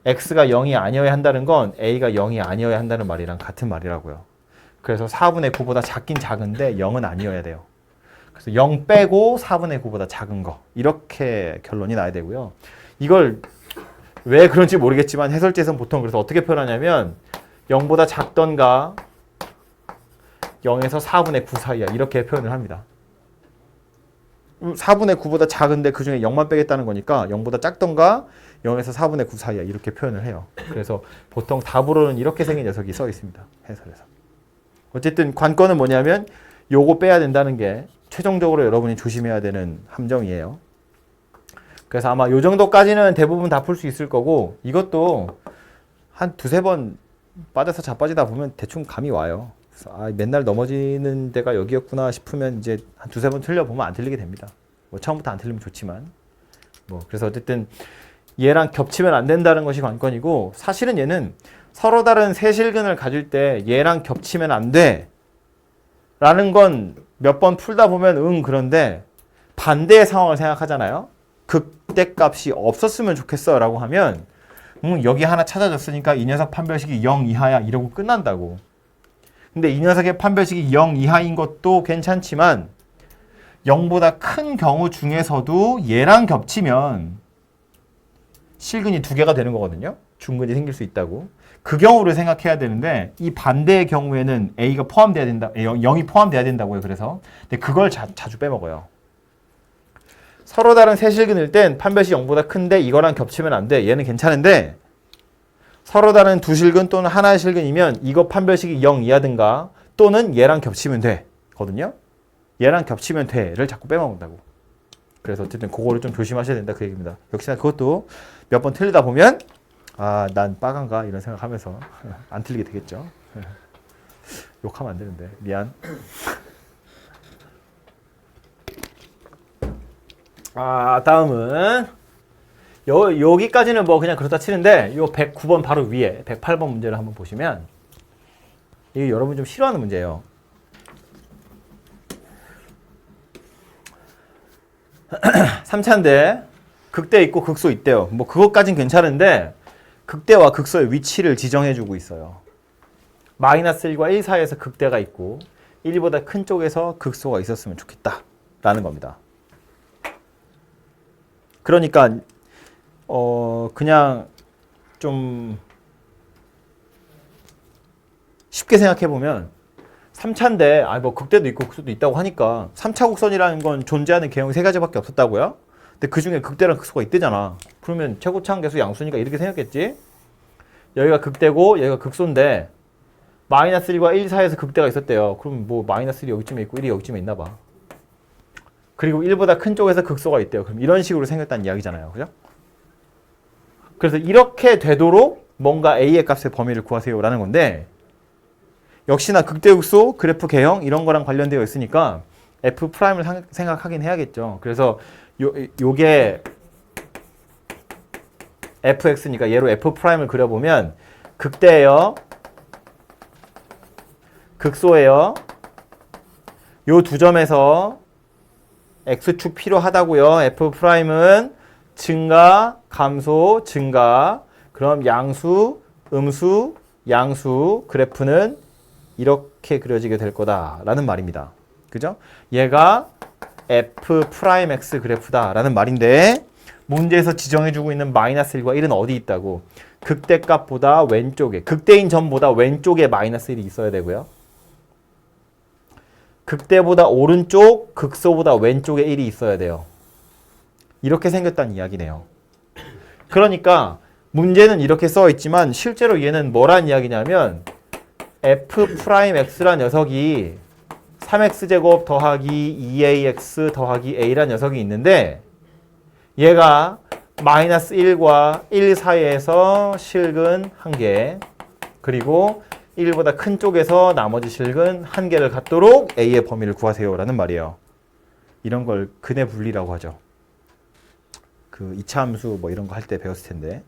A: x가 0이 아니어야 한다는 건 a가 0이 아니어야 한다는 말이랑 같은 말이라고요. 그래서 4분의 9보다 작긴 작은데 0은 아니어야 돼요. 그래서 0 빼고 4분의 9보다 작은 거 이렇게 결론이 나야 되고요. 이걸 왜 그런지 모르겠지만 해설지에서는 보통 그래서 어떻게 표현하냐면 0보다 작던가 0에서 4분의 9 사이야 이렇게 표현을 합니다. 4분의 9보다 작은데 그 중에 0만 빼겠다는 거니까 0보다 작던가 0에서 4분의 9 사이야 이렇게 표현을 해요. 그래서 보통 답으로는 이렇게 생긴 녀석이 써 있습니다. 해설에서. 어쨌든 관건은 뭐냐면 요거 빼야 된다는 게 최종적으로 여러분이 조심해야 되는 함정이에요. 그래서 아마 요 정도까지는 대부분 다 풀 수 있을 거고 이것도 한 두세 번 빠져서 자빠지다 보면 대충 감이 와요. 그래서 아, 맨날 넘어지는 데가 여기였구나 싶으면 이제 한 두세 번 틀려보면 안 틀리게 됩니다. 뭐 처음부터 안 틀리면 좋지만 뭐 그래서 어쨌든 얘랑 겹치면 안 된다는 것이 관건이고 사실은 얘는 서로 다른 세 실근을 가질 때 얘랑 겹치면 안 돼 라는 건 몇 번 풀다 보면 그런데 반대의 상황을 생각하잖아요. 극대값이 없었으면 좋겠어 라고 하면 여기 하나 찾아졌으니까 이 녀석 판별식이 0 이하야 이러고 끝난다고. 근데 이 녀석의 판별식이 0 이하인 것도 괜찮지만 0보다 큰 경우 중에서도 얘랑 겹치면 실근이 두 개가 되는 거거든요. 중근이 생길 수 있다고. 그 경우를 생각해야 되는데 이 반대의 경우에는 A가 포함돼야 된다. 0이 포함돼야 된다고요. 그래서 근데 그걸 자주 빼먹어요. 서로 다른 세 실근일 땐 판별식 0보다 큰데 이거랑 겹치면 안 돼. 얘는 괜찮은데 서로 다른 두 실근 또는 하나의 실근이면 이거 판별식이 0 이하든가 또는 얘랑 겹치면 돼. 거든요. 얘랑 겹치면 돼를 자꾸 빼먹는다고. 그래서 어쨌든 그거를 좀 조심하셔야 된다 그 얘기입니다. 역시나 그것도 몇 번 틀리다 보면 아, 난 빠간가 이런 생각하면서 안 틀리게 되겠죠. 욕하면 안 되는데 미안. 아, 다음은 여기까지는 뭐 그냥 그렇다 치는데 요 109번 바로 위에 108번 문제를 한번 보시면 이게 여러분 좀 싫어하는 문제예요. 삼차인데 극대 있고 극소 있대요. 뭐 그것까진 괜찮은데 극대와 극소의 위치를 지정해주고 있어요. 마이너스 1과 1 사이에서 극대가 있고 1보다 큰 쪽에서 극소가 있었으면 좋겠다 라는 겁니다. 그러니까 그냥 좀 쉽게 생각해보면 3차인데 뭐 극대도 있고 극소도 있다고 하니까 3차 곡선이라는 건 존재하는 개형이 세 가지밖에 없었다고요? 근데 그 중에 극대랑 극소가 있대잖아. 그러면 최고차항 계수 양수니까 이렇게 생겼겠지? 여기가 극대고 여기가 극소인데 마이너스 1과 1 사이에서 극대가 있었대요. 그럼 뭐 마이너스 1이 여기쯤에 있고 1이 여기쯤에 있나 봐. 그리고 1보다 큰 쪽에서 극소가 있대요. 그럼 이런 식으로 생겼다는 이야기잖아요. 그죠? 그래서 이렇게 되도록 뭔가 A의 값의 범위를 구하세요 라는 건데 역시나 극대극소, 그래프 개형 이런 거랑 관련되어 있으니까 F'을 생각하긴 해야겠죠. 그래서 요게 fx니까 얘로 F'을 그려보면 극대예요. 극소예요. 요 두 점에서 x축 필요하다고요. F'은 증가, 감소, 증가. 그럼 양수, 음수, 양수 그래프는 이렇게 그려지게 될 거다라는 말입니다. 그죠? 얘가 F'X 그래프다라는 말인데 문제에서 지정해주고 있는 마이너스 1과 1은 어디 있다고? 극대값보다 왼쪽에, 극대인 점보다 왼쪽에 마이너스 1이 있어야 되고요. 극대보다 오른쪽, 극소보다 왼쪽에 1이 있어야 돼요. 이렇게 생겼다는 이야기네요. 그러니까 문제는 이렇게 써 있지만 실제로 얘는 뭐란 이야기냐면 F'X란 녀석이 3x제곱 더하기 2ax 더하기 a란 녀석이 있는데 얘가 마이너스 1과 1 사이에서 실근 1개 그리고 1보다 큰 쪽에서 나머지 실근 1개를 갖도록 a의 범위를 구하세요 라는 말이에요. 이런 걸 근의 분리라고 하죠. 그 2차 함수 뭐 이런 거 할 때 배웠을 텐데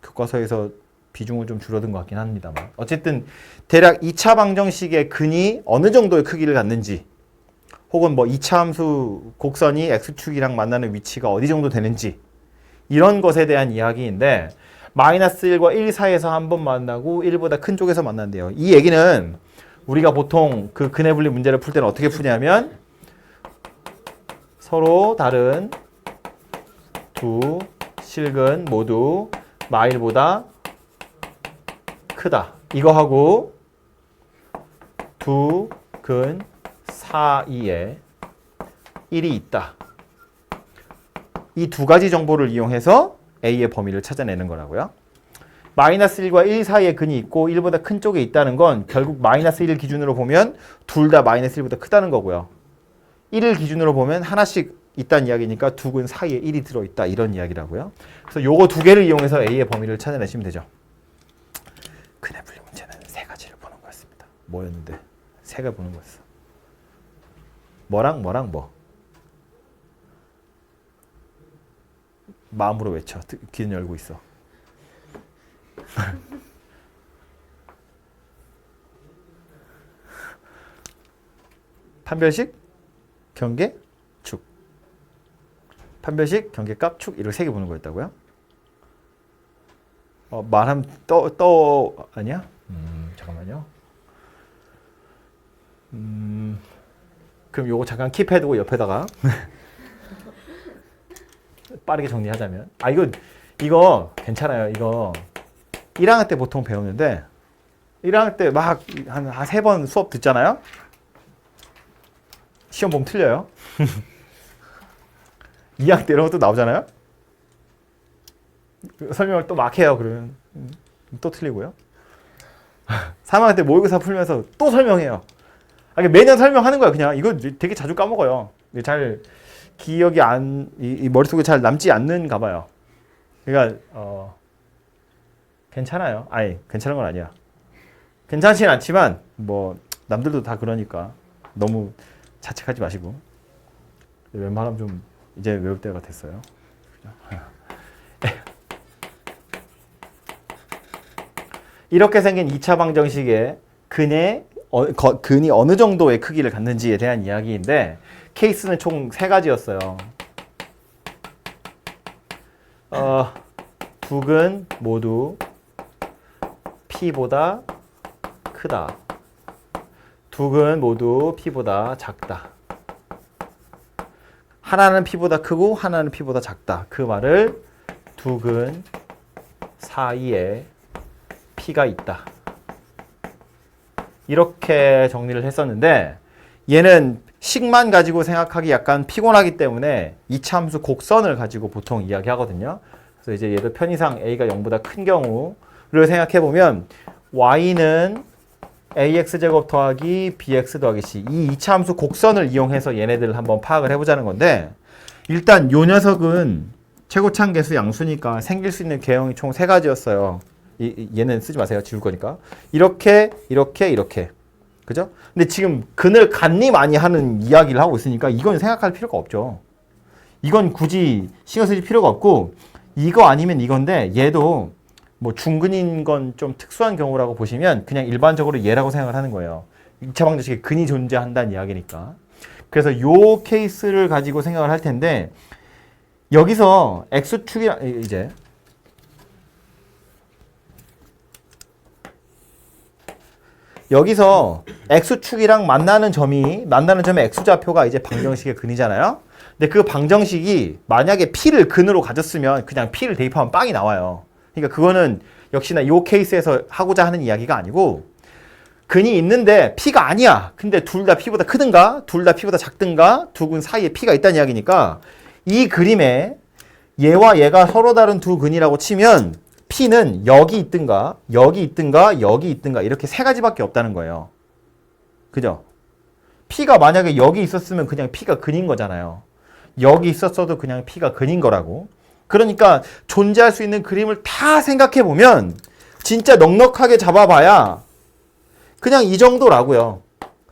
A: 교과서에서 비중은 좀 줄어든 것 같긴 합니다만 어쨌든 대략 2차 방정식의 근이 어느 정도의 크기를 갖는지 혹은 뭐 2차 함수 곡선이 x축이랑 만나는 위치가 어디 정도 되는지 이런 것에 대한 이야기인데 마이너스 1과 1 사이에서 한 번 만나고 1보다 큰 쪽에서 만난대요. 이 얘기는 우리가 보통 그 근의 분리 문제를 풀 때는 어떻게 푸냐면 서로 다른 두 실근 모두 마일보다 크다. 이거 하고 두 근 사이에 1이 있다. 이 두 가지 정보를 이용해서 A의 범위를 찾아내는 거라고요. 마이너스 1과 1 사이에 근이 있고 1보다 큰 쪽에 있다는 건 결국 마이너스 1을 기준으로 보면 둘 다 마이너스 1보다 크다는 거고요. 1을 기준으로 보면 하나씩 있다는 이야기니까 두 근 사이에 1이 들어있다 이런 이야기라고요. 그래서 요거 두 개를 이용해서 A의 범위를 찾아내시면 되죠. 근의 분리 문제는 세 가지를 보는 거였습니다. 뭐였는데? 세 개 보는 거였어. 뭐랑 뭐랑 뭐. 마음으로 외쳐. 귀는 열고 있어. 판별식, 경계, 축. 판별식, 경계값, 축 이렇게 세 개 보는 거였다고요? 말하면 아니야? 잠깐만요. 그럼 요거 잠깐 킵해두고 옆에다가 빠르게 정리하자면 이거 괜찮아요. 이거 1학년 때 보통 배우는데 1학년 때 막 한 3번 수업 듣잖아요. 시험 보면 틀려요. 2학년 때 이런 것도 나오잖아요. 설명을 또 막 해요. 그러면 또 틀리고요. 3학년 때 모의고사 풀면서 또 설명해요. 매년 설명하는 거야. 그냥 이거 되게 자주 까먹어요. 잘 기억이 이 머릿속에 잘 남지 않는가 봐요. 그러니까 괜찮아요. 아니 괜찮은 건 아니야. 괜찮지는 않지만 뭐 남들도 다 그러니까 너무 자책하지 마시고 웬만하면 좀 이제 외울 때가 됐어요. 이렇게 생긴 2차 방정식의 근이 어느 정도의 크기를 갖는지에 대한 이야기인데 케이스는 총 3가지였어요. 두 근 모두 P보다 크다. 두 근 모두 P보다 작다. 하나는 P보다 크고 하나는 P보다 작다. 그 말을 두 근 사이에 P가 있다. 이렇게 정리를 했었는데 얘는 식만 가지고 생각하기 약간 피곤하기 때문에 이차함수 곡선을 가지고 보통 이야기하거든요. 그래서 이제 얘도 편의상 a가 0보다 큰 경우를 생각해보면 y는 ax제곱 더하기 bx 더하기 c 이 이차함수 곡선을 이용해서 얘네들을 한번 파악을 해보자는 건데 일단 요 녀석은 최고차항 계수 양수니까 생길 수 있는 개형이 총 3가지였어요. 얘는 쓰지 마세요. 지울 거니까. 이렇게. 그죠? 근데 지금 근을 간니 많이 하는 이야기를 하고 있으니까 이건 생각할 필요가 없죠. 이건 굳이 신경 쓸 필요가 없고 이거 아니면 이건데 얘도 뭐 중근인 건 좀 특수한 경우라고 보시면 그냥 일반적으로 얘라고 생각을 하는 거예요. 2차 방정식에 근이 존재한다는 이야기니까. 그래서 요 케이스를 가지고 생각을 할 텐데 여기서 x축이랑 이제 여기서 x축이랑 만나는 점의 x좌표가 이제 방정식의 근이잖아요. 근데 그 방정식이 만약에 p를 근으로 가졌으면 그냥 p를 대입하면 빵이 나와요. 그러니까 그거는 역시나 이 케이스에서 하고자 하는 이야기가 아니고 근이 있는데 p가 아니야. 근데 둘 다 p보다 크든가 둘 다 p보다 작든가 두 근 사이에 p가 있다는 이야기니까 이 그림에 얘와 얘가 서로 다른 두 근이라고 치면 P는 여기 있든가 여기 있든가 여기 있든가 이렇게 3가지밖에 없다는 거예요. 그죠? P가 만약에 여기 있었으면 그냥 P가 근인 거잖아요. 여기 있었어도 그냥 P가 근인 거라고. 그러니까 존재할 수 있는 그림을 다 생각해 보면 진짜 넉넉하게 잡아봐야 그냥 이 정도라고요.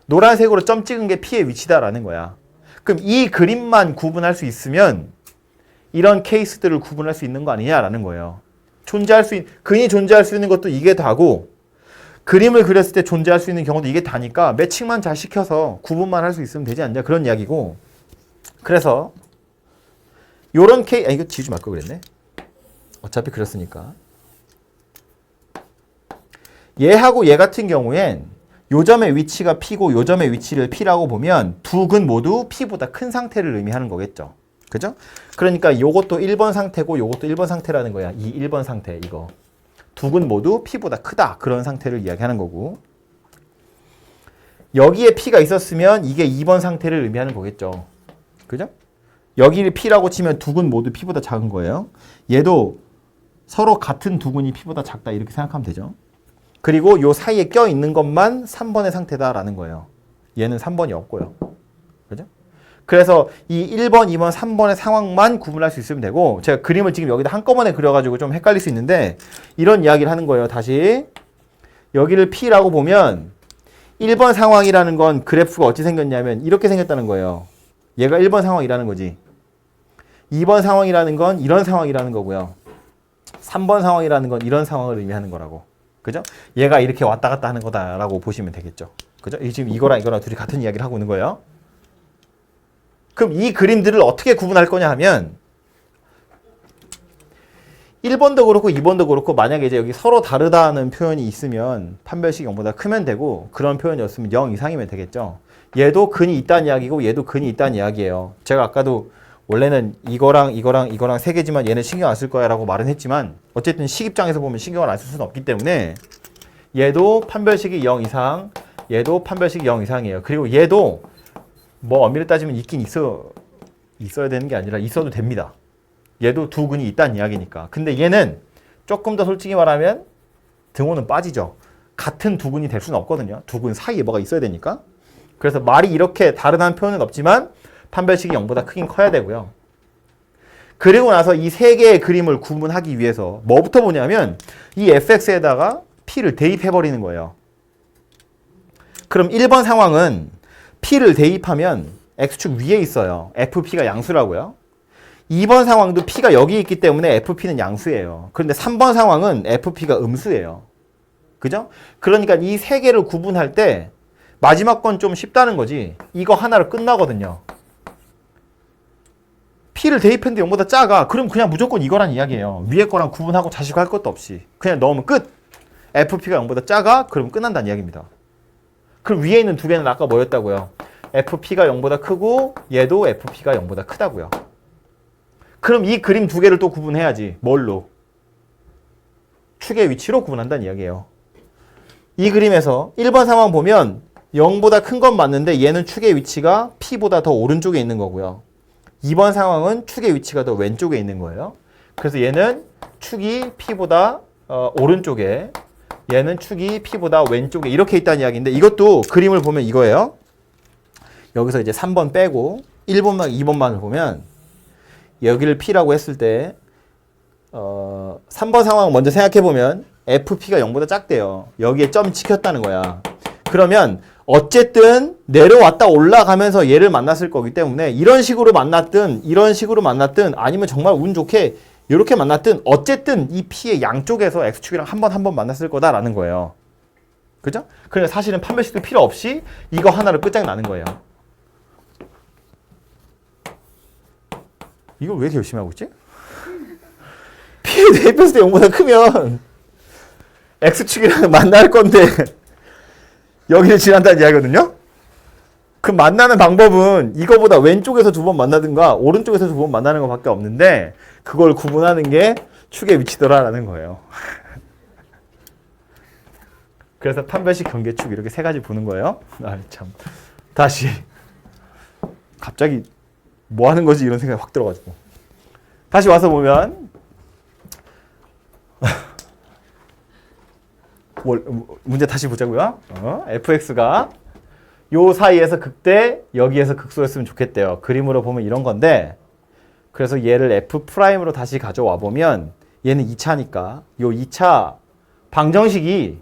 A: 노란색으로 점 찍은 게 P의 위치다라는 거야. 그럼 이 그림만 구분할 수 있으면 이런 케이스들을 구분할 수 있는 거 아니냐라는 거예요. 근이 존재할 수 있는 것도 이게 다고 그림을 그렸을 때 존재할 수 있는 경우도 이게 다니까 매칭만 잘 시켜서 구분만 할 수 있으면 되지 않냐 그런 이야기고 그래서 요런 이거 지우지 말 걸 그랬네. 어차피 그렸으니까 얘하고 얘 같은 경우엔 요 점의 위치가 P고 요 점의 위치를 P라고 보면 두 근 모두 P보다 큰 상태를 의미하는 거겠죠. 그죠? 그러니까 요것도 1번 상태고 요것도 1번 상태라는 거야. 이 1번 상태 이거. 두 근 모두 P보다 크다. 그런 상태를 이야기하는 거고. 여기에 P가 있었으면 이게 2번 상태를 의미하는 거겠죠. 그죠? 여기를 P라고 치면 두 근 모두 P보다 작은 거예요. 얘도 서로 같은 두 근이 P보다 작다. 이렇게 생각하면 되죠. 그리고 요 사이에 껴있는 것만 3번의 상태다라는 거예요. 얘는 3번이 없고요. 그죠? 그래서 이 1번, 2번, 3번의 상황만 구분할 수 있으면 되고 제가 그림을 지금 여기다 한꺼번에 그려가지고 좀 헷갈릴 수 있는데 이런 이야기를 하는 거예요. 다시 여기를 P라고 보면 1번 상황이라는 건 그래프가 어찌 생겼냐면 이렇게 생겼다는 거예요. 얘가 1번 상황이라는 거지. 2번 상황이라는 건 이런 상황이라는 거고요. 3번 상황이라는 건 이런 상황을 의미하는 거라고. 그죠? 얘가 이렇게 왔다 갔다 하는 거다라고 보시면 되겠죠. 그죠? 지금 이거랑 이거랑 둘이 같은 이야기를 하고 있는 거예요. 그럼 이 그림들을 어떻게 구분할 거냐 하면 1번도 그렇고 2번도 그렇고 만약에 이제 여기 서로 다르다는 표현이 있으면 판별식이 0보다 크면 되고 그런 표현이었으면 0 이상이면 되겠죠. 얘도 근이 있다는 이야기고 얘도 근이 있다는 이야기예요. 제가 아까도 원래는 이거랑 세 개지만 얘는 신경 안 쓸 거야 라고 말은 했지만 어쨌든 식입장에서 보면 신경을 안 쓸 수는 없기 때문에 얘도 판별식이 0 이상, 얘도 판별식이 0 이상이에요. 그리고 얘도 뭐 엄밀히 따지면 있긴 있어야 되는 게 아니라 있어도 됩니다. 얘도 두 근이 있다는 이야기니까. 근데 얘는 조금 더 솔직히 말하면 등호는 빠지죠. 같은 두 근이 될 수는 없거든요. 두 근 사이에 뭐가 있어야 되니까. 그래서 말이 이렇게 다르다는 표현은 없지만 판별식이 0보다 크긴 커야 되고요. 그리고 나서 이 세 개의 그림을 구분하기 위해서 뭐부터 보냐면 이 fx에다가 p를 대입해버리는 거예요. 그럼 1번 상황은 p를 대입하면 x축 위에 있어요. fp가 양수라고요. 2번 상황도 p가 여기 있기 때문에 fp는 양수예요. 그런데 3번 상황은 fp가 음수예요. 그죠? 그러니까 이 세 개를 구분할 때 마지막 건 좀 쉽다는 거지. 이거 하나로 끝나거든요. p를 대입했는데 0보다 작아. 그럼 그냥 무조건 이거란 이야기예요. 위에 거랑 구분하고 자시고 할 것도 없이. 그냥 넣으면 끝. fp가 0보다 작아? 그럼 끝난다는 이야기입니다. 그럼 위에 있는 두 개는 아까 뭐였다고요? fp가 0보다 크고 얘도 fp가 0보다 크다고요. 그럼 이 그림 두 개를 또 구분해야지. 뭘로? 축의 위치로 구분한다는 이야기예요. 이 그림에서 1번 상황 보면 0보다 큰 건 맞는데 얘는 축의 위치가 p보다 더 오른쪽에 있는 거고요. 2번 상황은 축의 위치가 더 왼쪽에 있는 거예요. 그래서 얘는 축이 p보다 오른쪽에, 얘는 축이 p보다 왼쪽에 이렇게 있다는 이야기인데 이것도 그림을 보면 이거예요. 여기서 이제 3번 빼고 1번만 2번만을 보면 여기를 p라고 했을 때 3번 상황 먼저 생각해보면 fp가 0보다 작대요. 여기에 점 찍혔다는 거야. 그러면 어쨌든 내려왔다 올라가면서 얘를 만났을 거기 때문에 이런 식으로 만났든 아니면 정말 운 좋게 이렇게 만났든 어쨌든 이 p의 양쪽에서 x축이랑 한 번 만났을 거다라는 거예요. 그죠? 그래서 사실은 판별식도 필요 없이 이거 하나로 끝장나는 거예요. 이걸 왜 이렇게 열심히 하고 있지? p에 대입했을 때 0보다 크면 x축이랑 만날 건데 여기를 지난다는 이야기거든요? 그 만나는 방법은 이거보다 왼쪽에서 두 번 만나든가 오른쪽에서 두 번 만나는 것밖에 없는데 그걸 구분하는 게 축의 위치더라라는 거예요. 그래서 판별식 경계축 이렇게 세 가지 보는 거예요. 아, 참. 다시 갑자기 뭐 하는 거지 이런 생각이 확 들어가지고 다시 와서 보면 문제 다시 보자고요. fx가 요 사이에서 극대 여기에서 극소였으면 좋겠대요. 그림으로 보면 이런 건데 그래서 얘를 f'으로 다시 가져와 보면 얘는 2차니까 요 2차 방정식이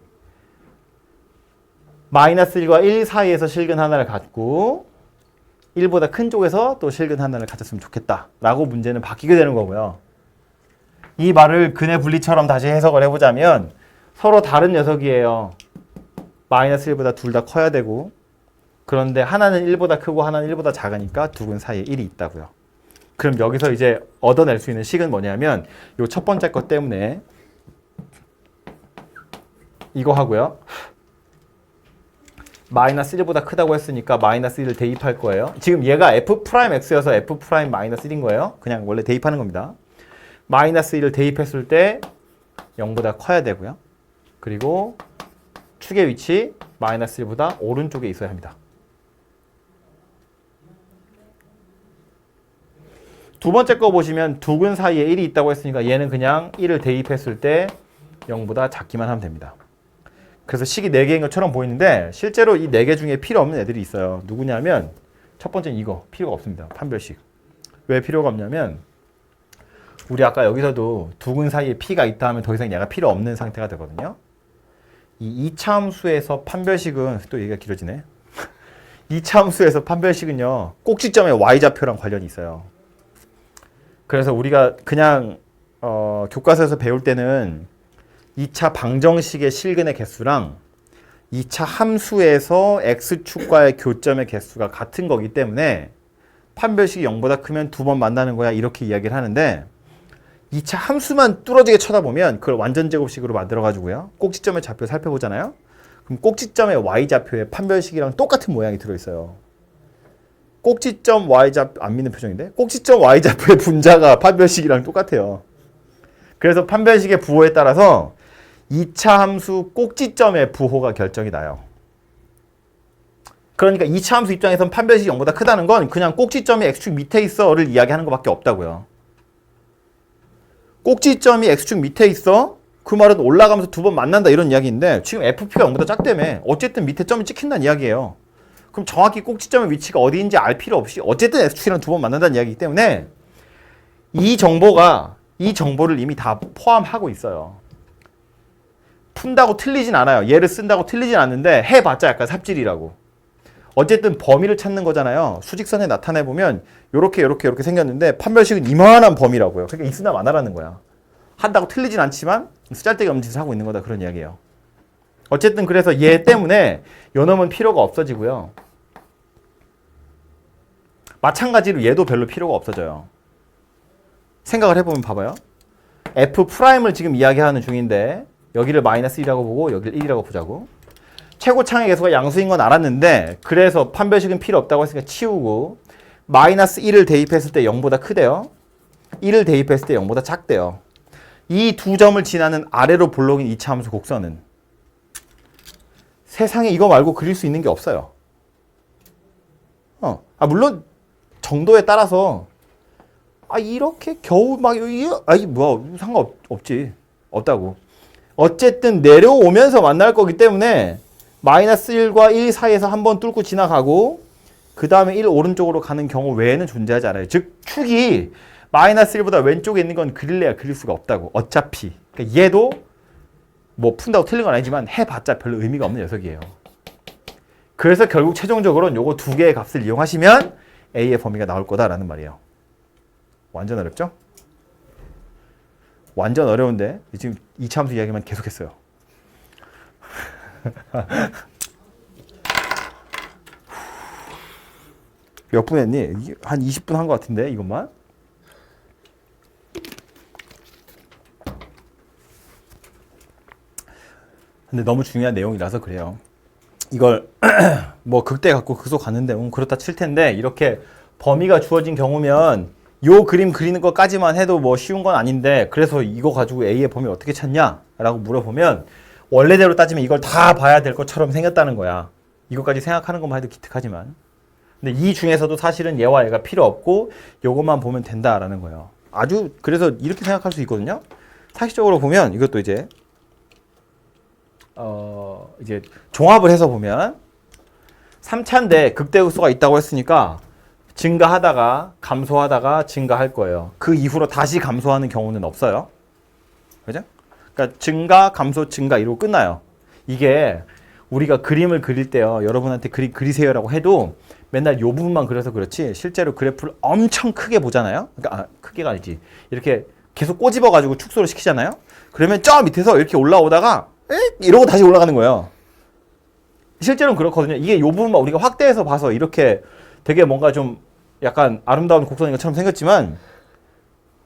A: -1과 1 사이에서 실근 하나를 갖고 1보다 큰 쪽에서 또 실근 하나를 가졌으면 좋겠다 라고 문제는 바뀌게 되는 거고요. 이 말을 근의 분리처럼 다시 해석을 해보자면 서로 다른 녀석이에요. -1보다 둘 다 커야 되고 그런데 하나는 1보다 크고 하나는 1보다 작으니까 두 근 사이에 1이 있다고요. 그럼 여기서 이제 얻어낼 수 있는 식은 뭐냐면 요 첫 번째 것 때문에 이거 하고요. -1보다 크다고 했으니까 -1을 대입할 거예요. 지금 얘가 f'x여서 f'-1인 거예요. 그냥 원래 대입하는 겁니다. -1을 대입했을 때 0보다 커야 되고요. 그리고 축의 위치 -1보다 오른쪽에 있어야 합니다. 두 번째 거 보시면 두 근 사이에 1이 있다고 했으니까 얘는 그냥 1을 대입했을 때 0보다 작기만 하면 됩니다. 그래서 식이 4개인 것처럼 보이는데 실제로 이 4개 중에 필요 없는 애들이 있어요. 누구냐면 첫 번째는 이거 필요가 없습니다. 판별식. 왜 필요가 없냐면 우리 아까 여기서도 두 근 사이에 p가 있다 하면 더 이상 얘가 필요 없는 상태가 되거든요. 이 2차 함수에서 판별식은 또 얘기가 길어지네. 2차 함수에서 판별식은요. 꼭지점의 y좌표랑 관련이 있어요. 그래서 우리가 그냥 교과서에서 배울 때는 2차 방정식의 실근의 개수랑 2차 함수에서 x축과의 교점의 개수가 같은 거기 때문에 판별식이 0보다 크면 두 번 만나는 거야 이렇게 이야기를 하는데 2차 함수만 뚫어지게 쳐다보면 그걸 완전 제곱식으로 만들어 가지고요. 꼭지점의 좌표 살펴보잖아요. 그럼 꼭지점의 y좌표에 판별식이랑 똑같은 모양이 들어있어요. 꼭지점 y좌표 안 믿는 표정인데 꼭지점 y좌표의 분자가 판별식이랑 똑같아요. 그래서 판별식의 부호에 따라서 2차 함수 꼭지점의 부호가 결정이 나요. 그러니까 2차 함수 입장에서는 판별식이 0보다 크다는 건 그냥 꼭지점이 x축 밑에 있어를 이야기하는 것밖에 없다고요. 꼭지점이 x축 밑에 있어? 그 말은 올라가면서 두 번 만난다 이런 이야기인데 지금 fp가 0보다 작다며 어쨌든 밑에 점이 찍힌다는 이야기예요. 그럼 정확히 꼭지점의 위치가 어디인지 알 필요 없이 어쨌든 x축이랑 두 번 만난다는 이야기이기 때문에 이 정보를 이미 다 포함하고 있어요. 푼다고 틀리진 않아요. 얘를 쓴다고 틀리진 않는데 해봤자 약간 삽질이라고. 어쨌든 범위를 찾는 거잖아요. 수직선에 나타내보면 요렇게 생겼는데 판별식은 이만한 범위라고요. 그러니까 있으나 마나라는 거야. 한다고 틀리진 않지만 쓰잘데기 없는 짓을 하고 있는 거다 그런 이야기예요. 어쨌든 그래서 얘 때문에 요놈은 필요가 없어지고요. 마찬가지로 얘도 별로 필요가 없어져요. 생각을 해보면 봐봐요. F'을 지금 이야기하는 중인데 여기를 마이너스 1이라고 보고 여기를 1이라고 보자고. 최고창의 개수가 양수인 건 알았는데 그래서 판별식은 필요 없다고 했으니까 치우고 마이너스 1을 대입했을 때 0보다 크대요. 1을 대입했을 때 0보다 작대요. 이 두 점을 지나는 아래로 볼록인 2차 함수 곡선은 세상에 이거 말고 그릴 수 있는 게 없어요. 물론 정도에 따라서 이렇게 겨우 막 상관없지. 없다고. 어쨌든 내려오면서 만날 거기 때문에 마이너스 1과 1 사이에서 한번 뚫고 지나가고 그 다음에 1 오른쪽으로 가는 경우 외에는 존재하지 않아요. 즉 축이 마이너스 1보다 왼쪽에 있는 건 그릴래야 그릴 수가 없다고. 어차피. 그러니까 얘도 뭐 푼다고 틀린 건 아니지만 해봤자 별로 의미가 없는 녀석이에요. 그래서 결국 최종적으로는 요거 두 개의 값을 이용하시면 A의 범위가 나올 거다라는 말이에요. 완전 어렵죠? 완전 어려운데 지금 2차 함수 이야기만 계속했어요. 몇 분 했니? 한 20분 한 것 같은데 이것만? 근데 너무 중요한 내용이라서 그래요. 이걸 뭐 극대 갖고 극소 갔는데 그렇다 칠 텐데 이렇게 범위가 주어진 경우면 요 그림 그리는 것까지만 해도 뭐 쉬운 건 아닌데 그래서 이거 가지고 A의 범위 어떻게 찾냐? 라고 물어보면 원래대로 따지면 이걸 다 봐야 될 것처럼 생겼다는 거야. 이것까지 생각하는 것만 해도 기특하지만. 근데 이 중에서도 사실은 얘와 얘가 필요 없고 요것만 보면 된다라는 거예요. 아주 그래서 이렇게 생각할 수 있거든요. 상식적으로 보면 이것도 이제 종합을 해서 보면 3차인데 극대극소가 있다고 했으니까 증가하다가 감소하다가 증가할 거예요. 그 이후로 다시 감소하는 경우는 없어요. 그죠? 그러니까 증가, 감소, 증가 이러고 끝나요. 이게 우리가 그림을 그릴 때요. 여러분한테 그림 그리세요라고 해도 맨날 요 부분만 그려서 그렇지 실제로 그래프를 엄청 크게 보잖아요. 그러니까 크게가 아니지. 이렇게 계속 꼬집어 가지고 축소를 시키잖아요. 그러면 저 밑에서 이렇게 올라오다가 이러고 다시 올라가는 거예요. 실제로는 그렇거든요. 이게 요 부분만 우리가 확대해서 봐서 이렇게 되게 뭔가 좀 약간 아름다운 곡선인 것처럼 생겼지만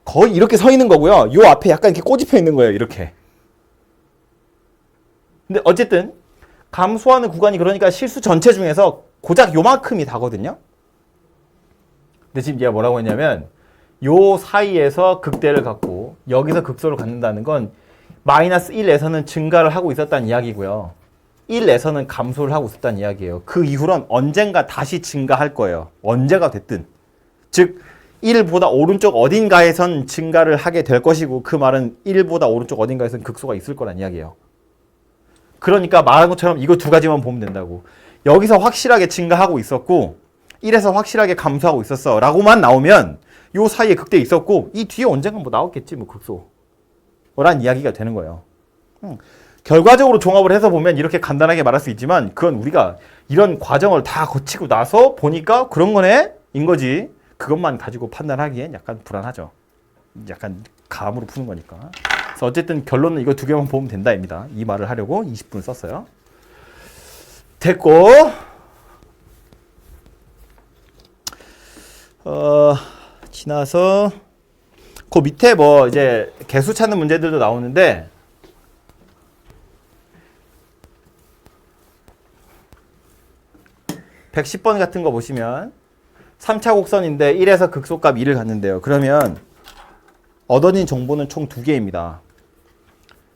A: 거의 이렇게 서 있는 거고요. 요 앞에 약간 이렇게 꼬집혀 있는 거예요. 이렇게. 근데 어쨌든 감소하는 구간이 그러니까 실수 전체 중에서 고작 요만큼이 다거든요. 근데 지금 얘가 뭐라고 했냐면 요 사이에서 극대를 갖고 여기서 극소를 갖는다는 건 마이너스 1에서는 증가를 하고 있었다는 이야기고요. 1에서는 감소를 하고 있었다는 이야기예요. 그 이후로는 언젠가 다시 증가할 거예요. 언제가 됐든. 즉 1보다 오른쪽 어딘가에선 증가를 하게 될 것이고 그 말은 1보다 오른쪽 어딘가에선 극소가 있을 거란 이야기예요. 그러니까 말한 것처럼 이거 두 가지만 보면 된다고. 여기서 확실하게 증가하고 있었고 1에서 확실하게 감소하고 있었어 라고만 나오면 요 사이에 극대 있었고 이 뒤에 언젠가 뭐 나왔겠지 뭐 극소 라는 이야기가 되는 거예요. 결과적으로 종합을 해서 보면 이렇게 간단하게 말할 수 있지만 그건 우리가 이런 과정을 다 거치고 나서 보니까 그런 거네 인 거지. 그것만 가지고 판단하기엔 약간 불안하죠. 약간 감으로 푸는 거니까. 그래서 어쨌든 결론은 이거 두 개만 보면 된다입니다. 이 말을 하려고 20분 썼어요. 됐고, 지나서 그 밑에 뭐 이제 개수 찾는 문제들도 나오는데 110번 같은 거 보시면 3차 곡선인데 1에서 극소값 2를 갖는데요. 그러면 얻어진 정보는 총 2개입니다.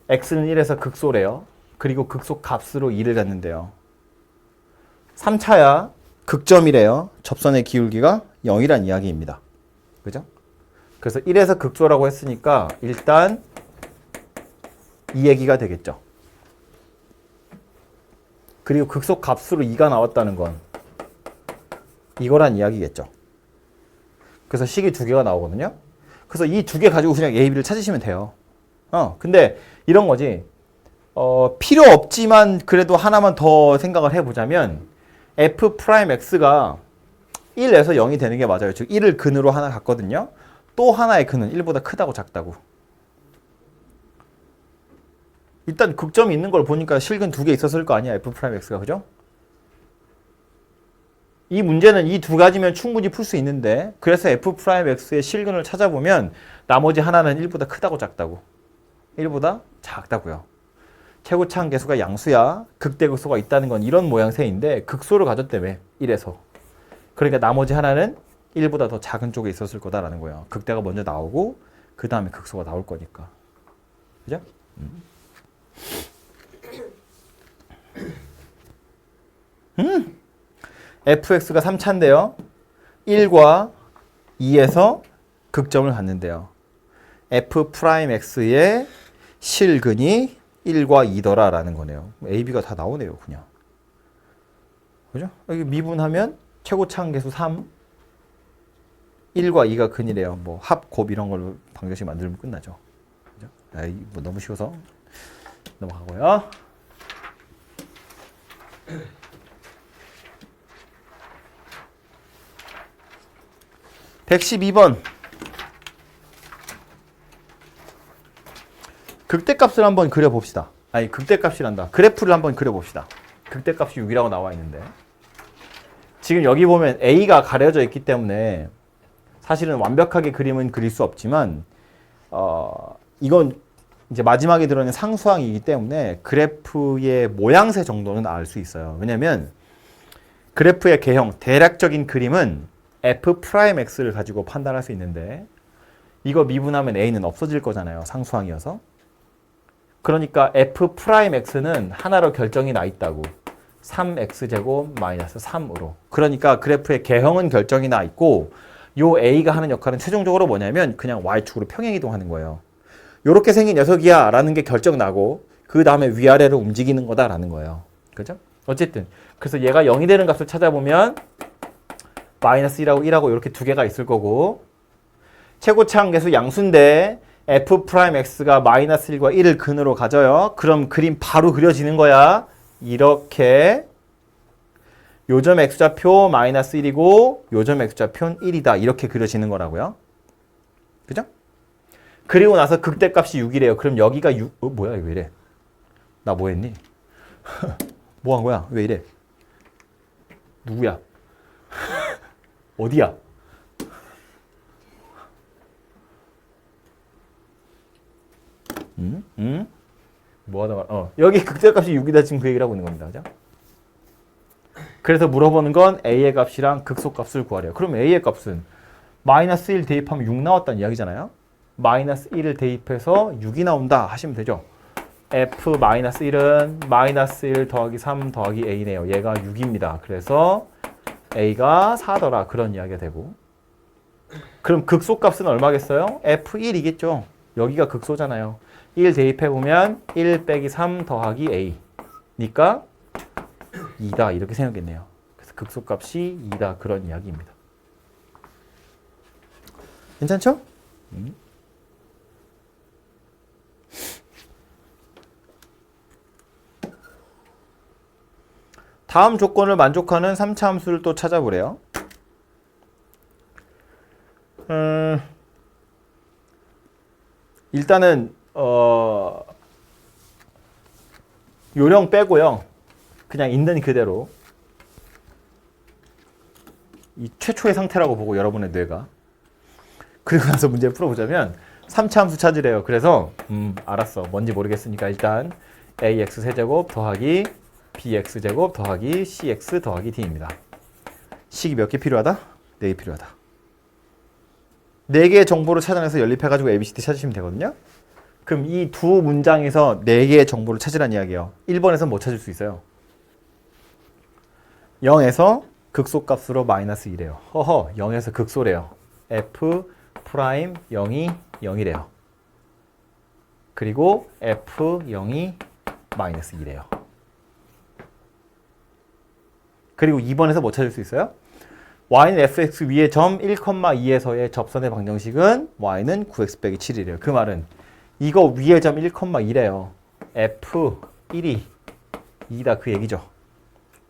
A: x는 1에서 극소래요. 그리고 극소 값으로 2를 갖는데요. 3차야 극점이래요. 접선의 기울기가 0이란 이야기입니다. 그죠? 그래서 1에서 극소라고 했으니까 일단 이 얘기가 되겠죠. 그리고 극소 값으로 2가 나왔다는 건 이거란 이야기겠죠. 그래서 식이 2개가 나오거든요. 그래서 이 2개 가지고 그냥 A, B를 찾으시면 돼요. 근데 이런 거지. 필요 없지만 그래도 하나만 더 생각을 해보자면 F'X가 1에서 0이 되는 게 맞아요. 즉 1을 근으로 하나 갖거든요. 또 하나의 근은 1보다 크다고 작다고. 일단 극점이 있는 걸 보니까 실근 2개 있었을 거 아니야. F'X가. 그죠? 이 문제는 이 두 가지면 충분히 풀 수 있는데 그래서 F'X의 실근을 찾아보면 나머지 하나는 1보다 크다고 작다고. 1보다 작다고요. 최고차항 계수가 양수야. 극대극소가 있다는 건 이런 모양새인데 극소를 가졌다며 1에서. 그러니까 나머지 하나는 1보다 더 작은 쪽에 있었을 거다라는 거예요. 극대가 먼저 나오고 그 다음에 극소가 나올 거니까. 그죠? fx가 3차인데요. 1과 2에서 극점을 갖는데요. f'x의 실근이 1과 2더라 라는 거네요. a, b가 다 나오네요. 그냥. 그죠? 여기 미분하면 최고차항 계수 3, 1과 2가 근이래요. 뭐 합, 곱 이런 걸로 방정식 만들면 끝나죠. 그죠? 뭐 너무 쉬워서 넘어가고요. (112번) 극대값을 한번 그려봅시다. 아니 극대값이란다. 그래프를 한번 그려봅시다. 극대값이 6이라고 나와 있는데 지금 여기 보면 A가 가려져 있기 때문에 사실은 완벽하게 그림은 그릴 수 없지만 이건 이제 마지막에 들어있는 상수항이기 때문에 그래프의 모양새 정도는 알 수 있어요. 왜냐면 그래프의 개형, 대략적인 그림은 F'X를 가지고 판단할 수 있는데 이거 미분하면 A는 없어질 거잖아요. 상수항이어서. 그러니까 F'X는 하나로 결정이 나 있다고. 3x제곱 마이너스 3으로. 그러니까 그래프의 개형은 결정이 나 있고 요 A가 하는 역할은 최종적으로 뭐냐면 그냥 Y축으로 평행이동하는 거예요. 요렇게 생긴 녀석이야 라는 게 결정 나고 그 다음에 위아래로 움직이는 거다라는 거예요. 그죠? 어쨌든 그래서 얘가 0이 되는 값을 찾아보면 마이너스 1하고 1하고 이렇게 두 개가 있을 거고 최고차항 계수 양수인데 F'X가 마이너스 1과 1을 근으로 가져요. 그럼 그림 바로 그려지는 거야. 이렇게 요점 X좌표 마이너스 1이고 요점 X좌표는 1이다. 이렇게 그려지는 거라고요. 그죠? 그리고 나서 극대값이 6이래요. 그럼 여기가 6, 뭐야 이거 왜 이래? 나 뭐 했니? 뭐 한 거야? 왜 이래? 누구야? 어디야? 뭐 하다가 여기 극대값이 6이다 지금 그 얘기를 하고 있는 겁니다. 그죠? 그래서 물어보는 건 A의 값이랑 극소값을 구하래요. 그럼 A의 값은 마이너스 1 대입하면 6 나왔다는 이야기잖아요. 마이너스 1을 대입해서 6이 나온다 하시면 되죠. F-1은 마이너스 1 더하기 3 더하기 A네요. 얘가 6입니다. 그래서 A가 4더라 그런 이야기가 되고 그럼 극소값은 얼마겠어요? F1이겠죠. 여기가 극소잖아요. 1 대입해보면 1 빼기 3 더하기 A 니까 2다 이렇게 생각했네요. 그래서 극소값이 2다 그런 이야기입니다. 괜찮죠? 다음 조건을 만족하는 3차 함수를 또 찾아보래요. 일단은 요령 빼고요. 그냥 있는 그대로 이 최초의 상태라고 보고 여러분의 뇌가. 그리고 나서 문제 풀어보자면 3차 함수 찾으래요. 그래서 알았어. 뭔지 모르겠으니까 일단 ax 세제곱 더하기 bx제곱 더하기 cx 더하기 d입니다. 식이 몇 개 필요하다? 4개 필요하다. 4개의 정보를 찾아내서 연립해가지고 ABCD 찾으시면 되거든요. 그럼 이 두 문장에서 4개의 정보를 찾으라는 이야기예요. 1번에서 뭐 찾을 수 있어요? 0에서 극소값으로 마이너스 2래요. 허허, 0에서 극소래요. f 프라임 0이 0이래요. 그리고 f 0이 마이너스 2래요. 그리고 2번에서 뭐 찾을 수 있어요? y는 fx 위의 점 1,2에서의 접선의 방정식은 y는 9x 빼기 7이래요. 그 말은 이거 위의 점 1,2래요. f1이 2다 그 얘기죠.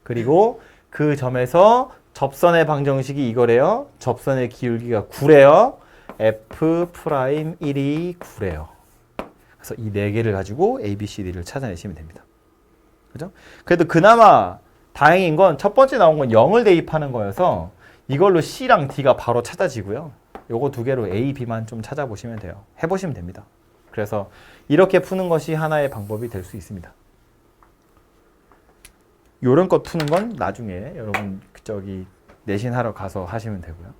A: 그리고 그 점에서 접선의 방정식이 이거래요. 접선의 기울기가 9래요. f 프라임 1이 9래요. 그래서 이 4개를 가지고 a, b, c, d를 찾아내시면 됩니다. 그죠? 그래도 그나마 다행인 건 첫 번째 나온 건 0을 대입하는 거여서 이걸로 c랑 d가 바로 찾아지고요. 요거 2개로 a, b만 좀 찾아보시면 돼요. 해보시면 됩니다. 그래서 이렇게 푸는 것이 하나의 방법이 될 수 있습니다. 요런 것 푸는 건 나중에 여러분 저기 내신하러 가서 하시면 되고요.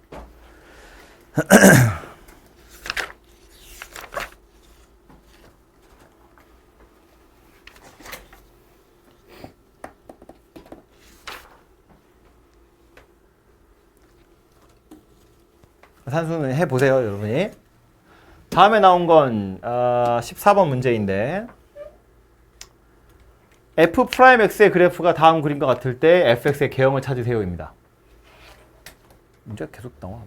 A: 산수는 해보세요, 여러분이. 다음에 나온 건 14번 문제인데 f'x의 그래프가 다음 그림과 같을 때 fx의 개형을 찾으세요입니다. 문제가 계속 나와.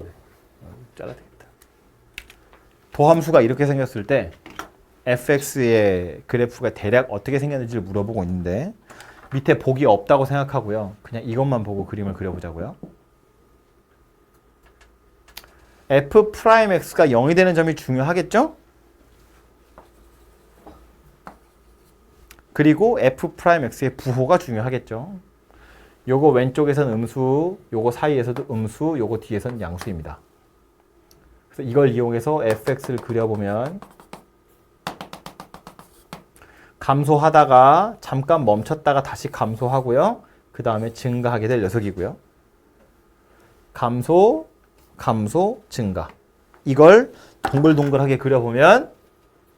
A: 잘라야 되겠다. 도함수가 이렇게 생겼을 때 fx의 그래프가 대략 어떻게 생겼는지를 물어보고 있는데 밑에 복이 없다고 생각하고요. 그냥 이것만 보고 그림을 그려보자고요. f'x가 0이 되는 점이 중요하겠죠? 그리고 f'x의 부호가 중요하겠죠. 요거 왼쪽에선 음수, 요거 사이에서도 음수, 요거 뒤에선 양수입니다. 그래서 이걸 이용해서 fx를 그려보면 감소하다가 잠깐 멈췄다가 다시 감소하고요. 그 다음에 증가하게 될 녀석이고요. 감소, 감소, 증가. 이걸 동글동글하게 그려보면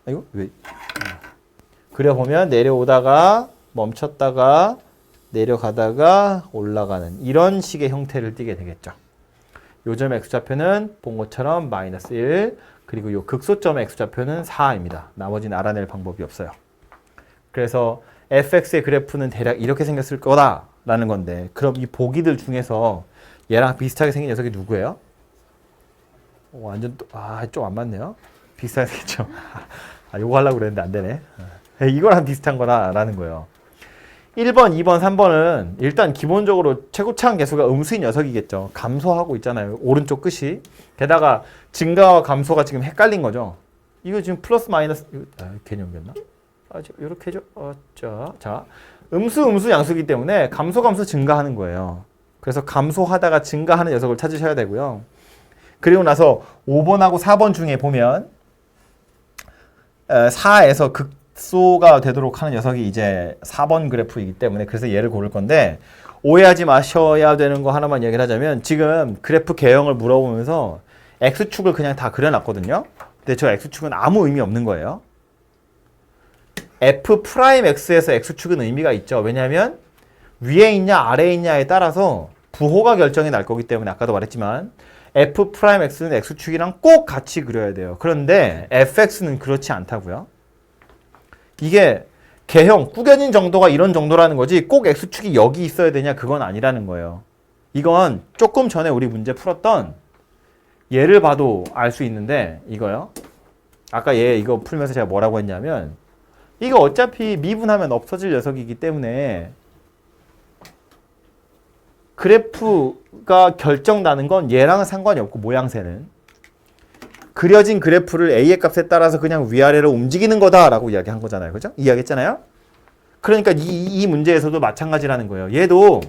A: 아이고 왜? 그려보면 내려오다가 멈췄다가 내려가다가 올라가는 이런 식의 형태를 띠게 되겠죠. 요점 x좌표는 본 것처럼 마이너스 1 그리고 요 극소점 x좌표는 4입니다. 나머지는 알아낼 방법이 없어요. 그래서 fx의 그래프는 대략 이렇게 생겼을 거다라는 건데 그럼 이 보기들 중에서 얘랑 비슷하게 생긴 녀석이 누구예요? 완전 좀 안 맞네요. 비슷하게 생겼죠. 요거 하려고 그랬는데 안 되네. 이거랑 비슷한 거라는 거예요. 1번, 2번, 3번은 일단 기본적으로 최고차항 계수가 음수인 녀석이겠죠. 감소하고 있잖아요. 오른쪽 끝이. 게다가 증가와 감소가 지금 헷갈린 거죠. 이거 지금 플러스 마이너스 괜히 옮겼나? 이렇게 해줘. 자, 음수 양수이기 때문에 감소 증가하는 거예요. 그래서 감소하다가 증가하는 녀석을 찾으셔야 되고요. 그리고 나서 5번하고 4번 중에 보면 4에서 극소가 되도록 하는 녀석이 이제 4번 그래프이기 때문에 그래서 얘를 고를 건데 오해하지 마셔야 되는 거 하나만 얘기를 하자면 지금 그래프 개형을 물어보면서 X축을 그냥 다 그려놨거든요. 근데 저 X축은 아무 의미 없는 거예요. F'X에서 X축은 의미가 있죠. 왜냐하면 위에 있냐 아래에 있냐에 따라서 부호가 결정이 날 거기 때문에 아까도 말했지만 F'X는 X축이랑 꼭 같이 그려야 돼요. 그런데 Fx는 그렇지 않다고요. 이게 개형, 구겨진 정도가 이런 정도라는 거지 꼭 X축이 여기 있어야 되냐 그건 아니라는 거예요. 이건 조금 전에 우리 문제 풀었던 얘를 봐도 알 수 있는데 이거요. 아까 얘 이거 풀면서 제가 뭐라고 했냐면 이거 어차피 미분하면 없어질 녀석이기 때문에 그래프가 결정나는 건 얘랑은 상관이 없고 모양새는 그려진 그래프를 a의 값에 따라서 그냥 위아래로 움직이는 거다라고 이야기한 거잖아요. 그죠? 이야기했잖아요. 그러니까 이 문제에서도 마찬가지라는 거예요. 얘도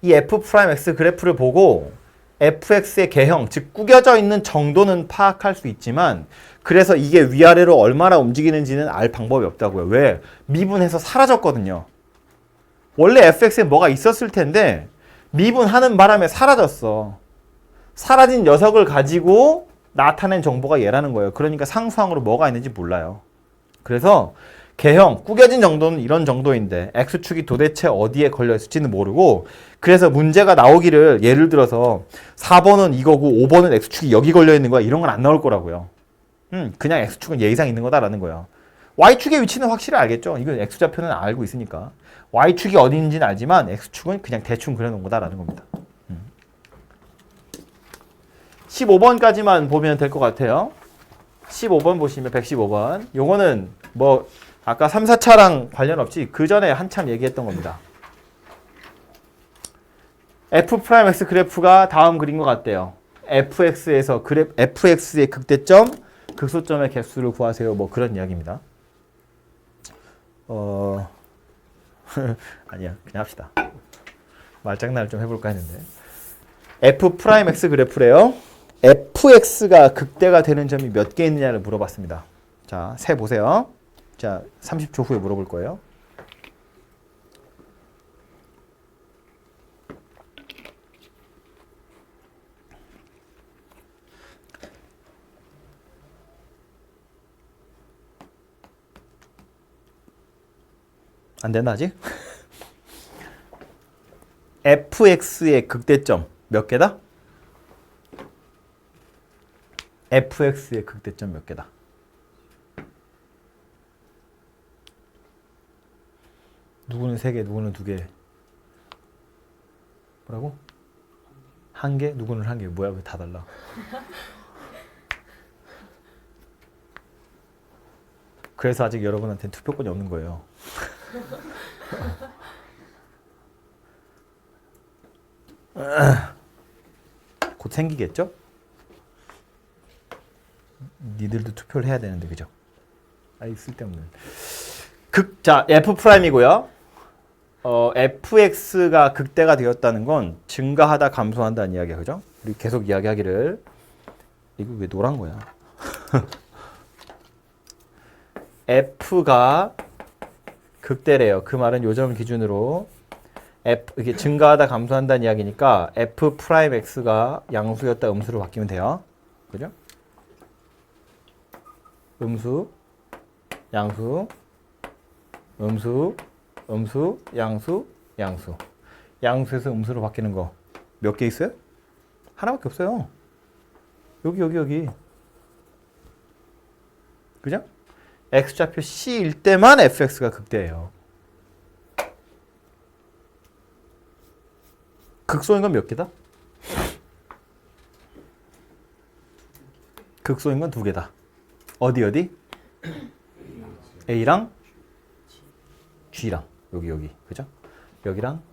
A: 이 f'(x) 그래프를 보고 fx의 개형, 즉 구겨져 있는 정도는 파악할 수 있지만 그래서 이게 위아래로 얼마나 움직이는지는 알 방법이 없다고요. 왜? 미분해서 사라졌거든요. 원래 fx에 뭐가 있었을 텐데 미분하는 바람에 사라졌어. 사라진 녀석을 가지고 나타낸 정보가 얘라는 거예요. 그러니까 상수항으로 뭐가 있는지 몰라요. 그래서 개형, 구겨진 정도는 이런 정도인데 x축이 도대체 어디에 걸려 있을지는 모르고 그래서 문제가 나오기를 예를 들어서 4번은 이거고 5번은 x축이 여기 걸려 있는 거야. 이런 건 안 나올 거라고요. 그냥 x축은 얘 이상 있는 거다라는 거야. y축의 위치는 확실히 알겠죠. 이건 x좌표는 알고 있으니까. y축이 어디 있는지는 알지만 x축은 그냥 대충 그려놓은 거다라는 겁니다. 15번까지만 보면 될 것 같아요. 15번 보시면 115번. 요거는 뭐 아까 3, 4차랑 관련 없지 그 전에 한참 얘기했던 겁니다. f'x 그래프가 다음 그린 것 같대요. fx에서 fx의 극대점, 극소점의 개수를 구하세요. 뭐 그런 이야기입니다. 아니야, 그냥 합시다. 말장난을 좀 해볼까 했는데. f'x 그래프래요. fx가 극대가 되는 점이 몇 개 있느냐를 물어봤습니다. 자, 세 보세요. 자, 30초 후에 물어볼 거예요. 안 됐나 아직? fx의 극대점 몇 개다? fx의 극대점 몇 개다? 누구는 3개, 누구는 2개. 뭐라고? 1개? 누구는 1개. 뭐야, 왜 다 달라? 그래서 아직 여러분한테는 투표권이 없는 거예요. 곧 생기겠죠? 니들도 투표를 해야 되는데, 그죠? 아이, 쓸데없는. 자, f'이고요. fx가 극대가 되었다는 건 증가하다 감소한다는 이야기야, 그죠? 우리 계속 이야기하기를. 이거 왜 노란 거야? f가 극대래요. 그 말은 요점 기준으로 이게 증가하다 감소한다는 이야기니까 f'x가 양수였다 음수로 바뀌면 돼요. 그죠? 음수, 양수, 음수, 음수, 양수, 양수. 양수에서 음수로 바뀌는 거 몇 개 있어요? 하나밖에 없어요. 여기. 그죠? x좌표 C일 때만 fx가 극대예요. 극소인 건 몇 개다? 극소인 건 2개다. 어디? A랑 G랑 여기 그죠? 여기랑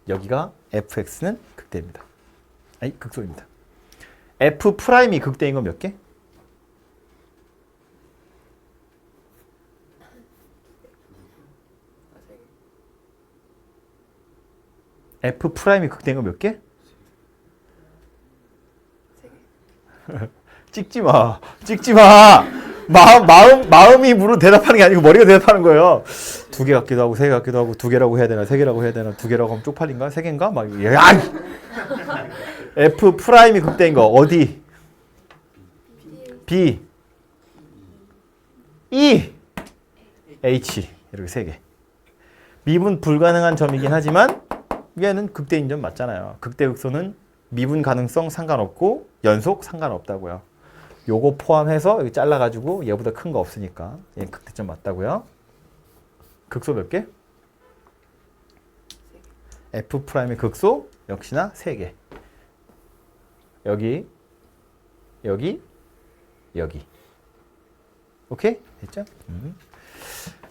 A: 여기가 fx는 극대입니다. 아니 극소입니다. f'이 극대인 건 몇 개? f'이 극대인 건 몇 개? 찍지 마. 마음이 물어 대답하는 게 아니고 머리가 대답하는 거예요. 2개 같기도 하고 3개 같기도 하고 2개라고 해야 되나 3개라고 해야 되나 2개라고 하면 쪽팔린가 3개인가 막 f'이 극대인 거 어디? B, E, H 이렇게 3개. 미분 불가능한 점이긴 하지만 얘는 극대인 점 맞잖아요. 극대 극소는 미분 가능성 상관없고 연속 상관없다고요. 요거 포함해서 여기 잘라가지고 얘보다 큰 거 없으니까 얘는 극대점 맞다고요. 극소 몇 개? f'의 극소 역시나 3개. 여기. 오케이? 됐죠?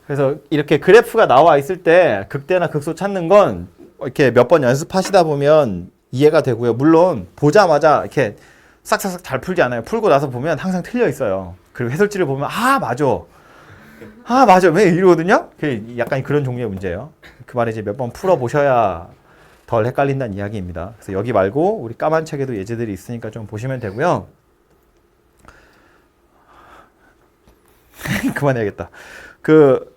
A: 그래서 이렇게 그래프가 나와 있을 때 극대나 극소 찾는 건 이렇게 몇 번 연습하시다 보면 이해가 되고요. 물론 보자마자 이렇게 싹싹싹 잘 풀지 않아요. 풀고 나서 보면 항상 틀려 있어요. 그리고 해설지를 보면 아 맞아. 아 맞아 왜 이러거든요? 약간 그런 종류의 문제예요. 그 말을 이제 몇 번 풀어보셔야 덜 헷갈린다는 이야기입니다. 그래서 여기 말고 우리 까만 책에도 예제들이 있으니까 좀 보시면 되고요. 그만해야겠다. 그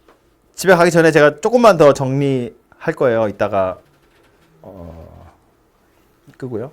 A: 집에 가기 전에 제가 조금만 더 정리할 거예요. 이따가 끄고요.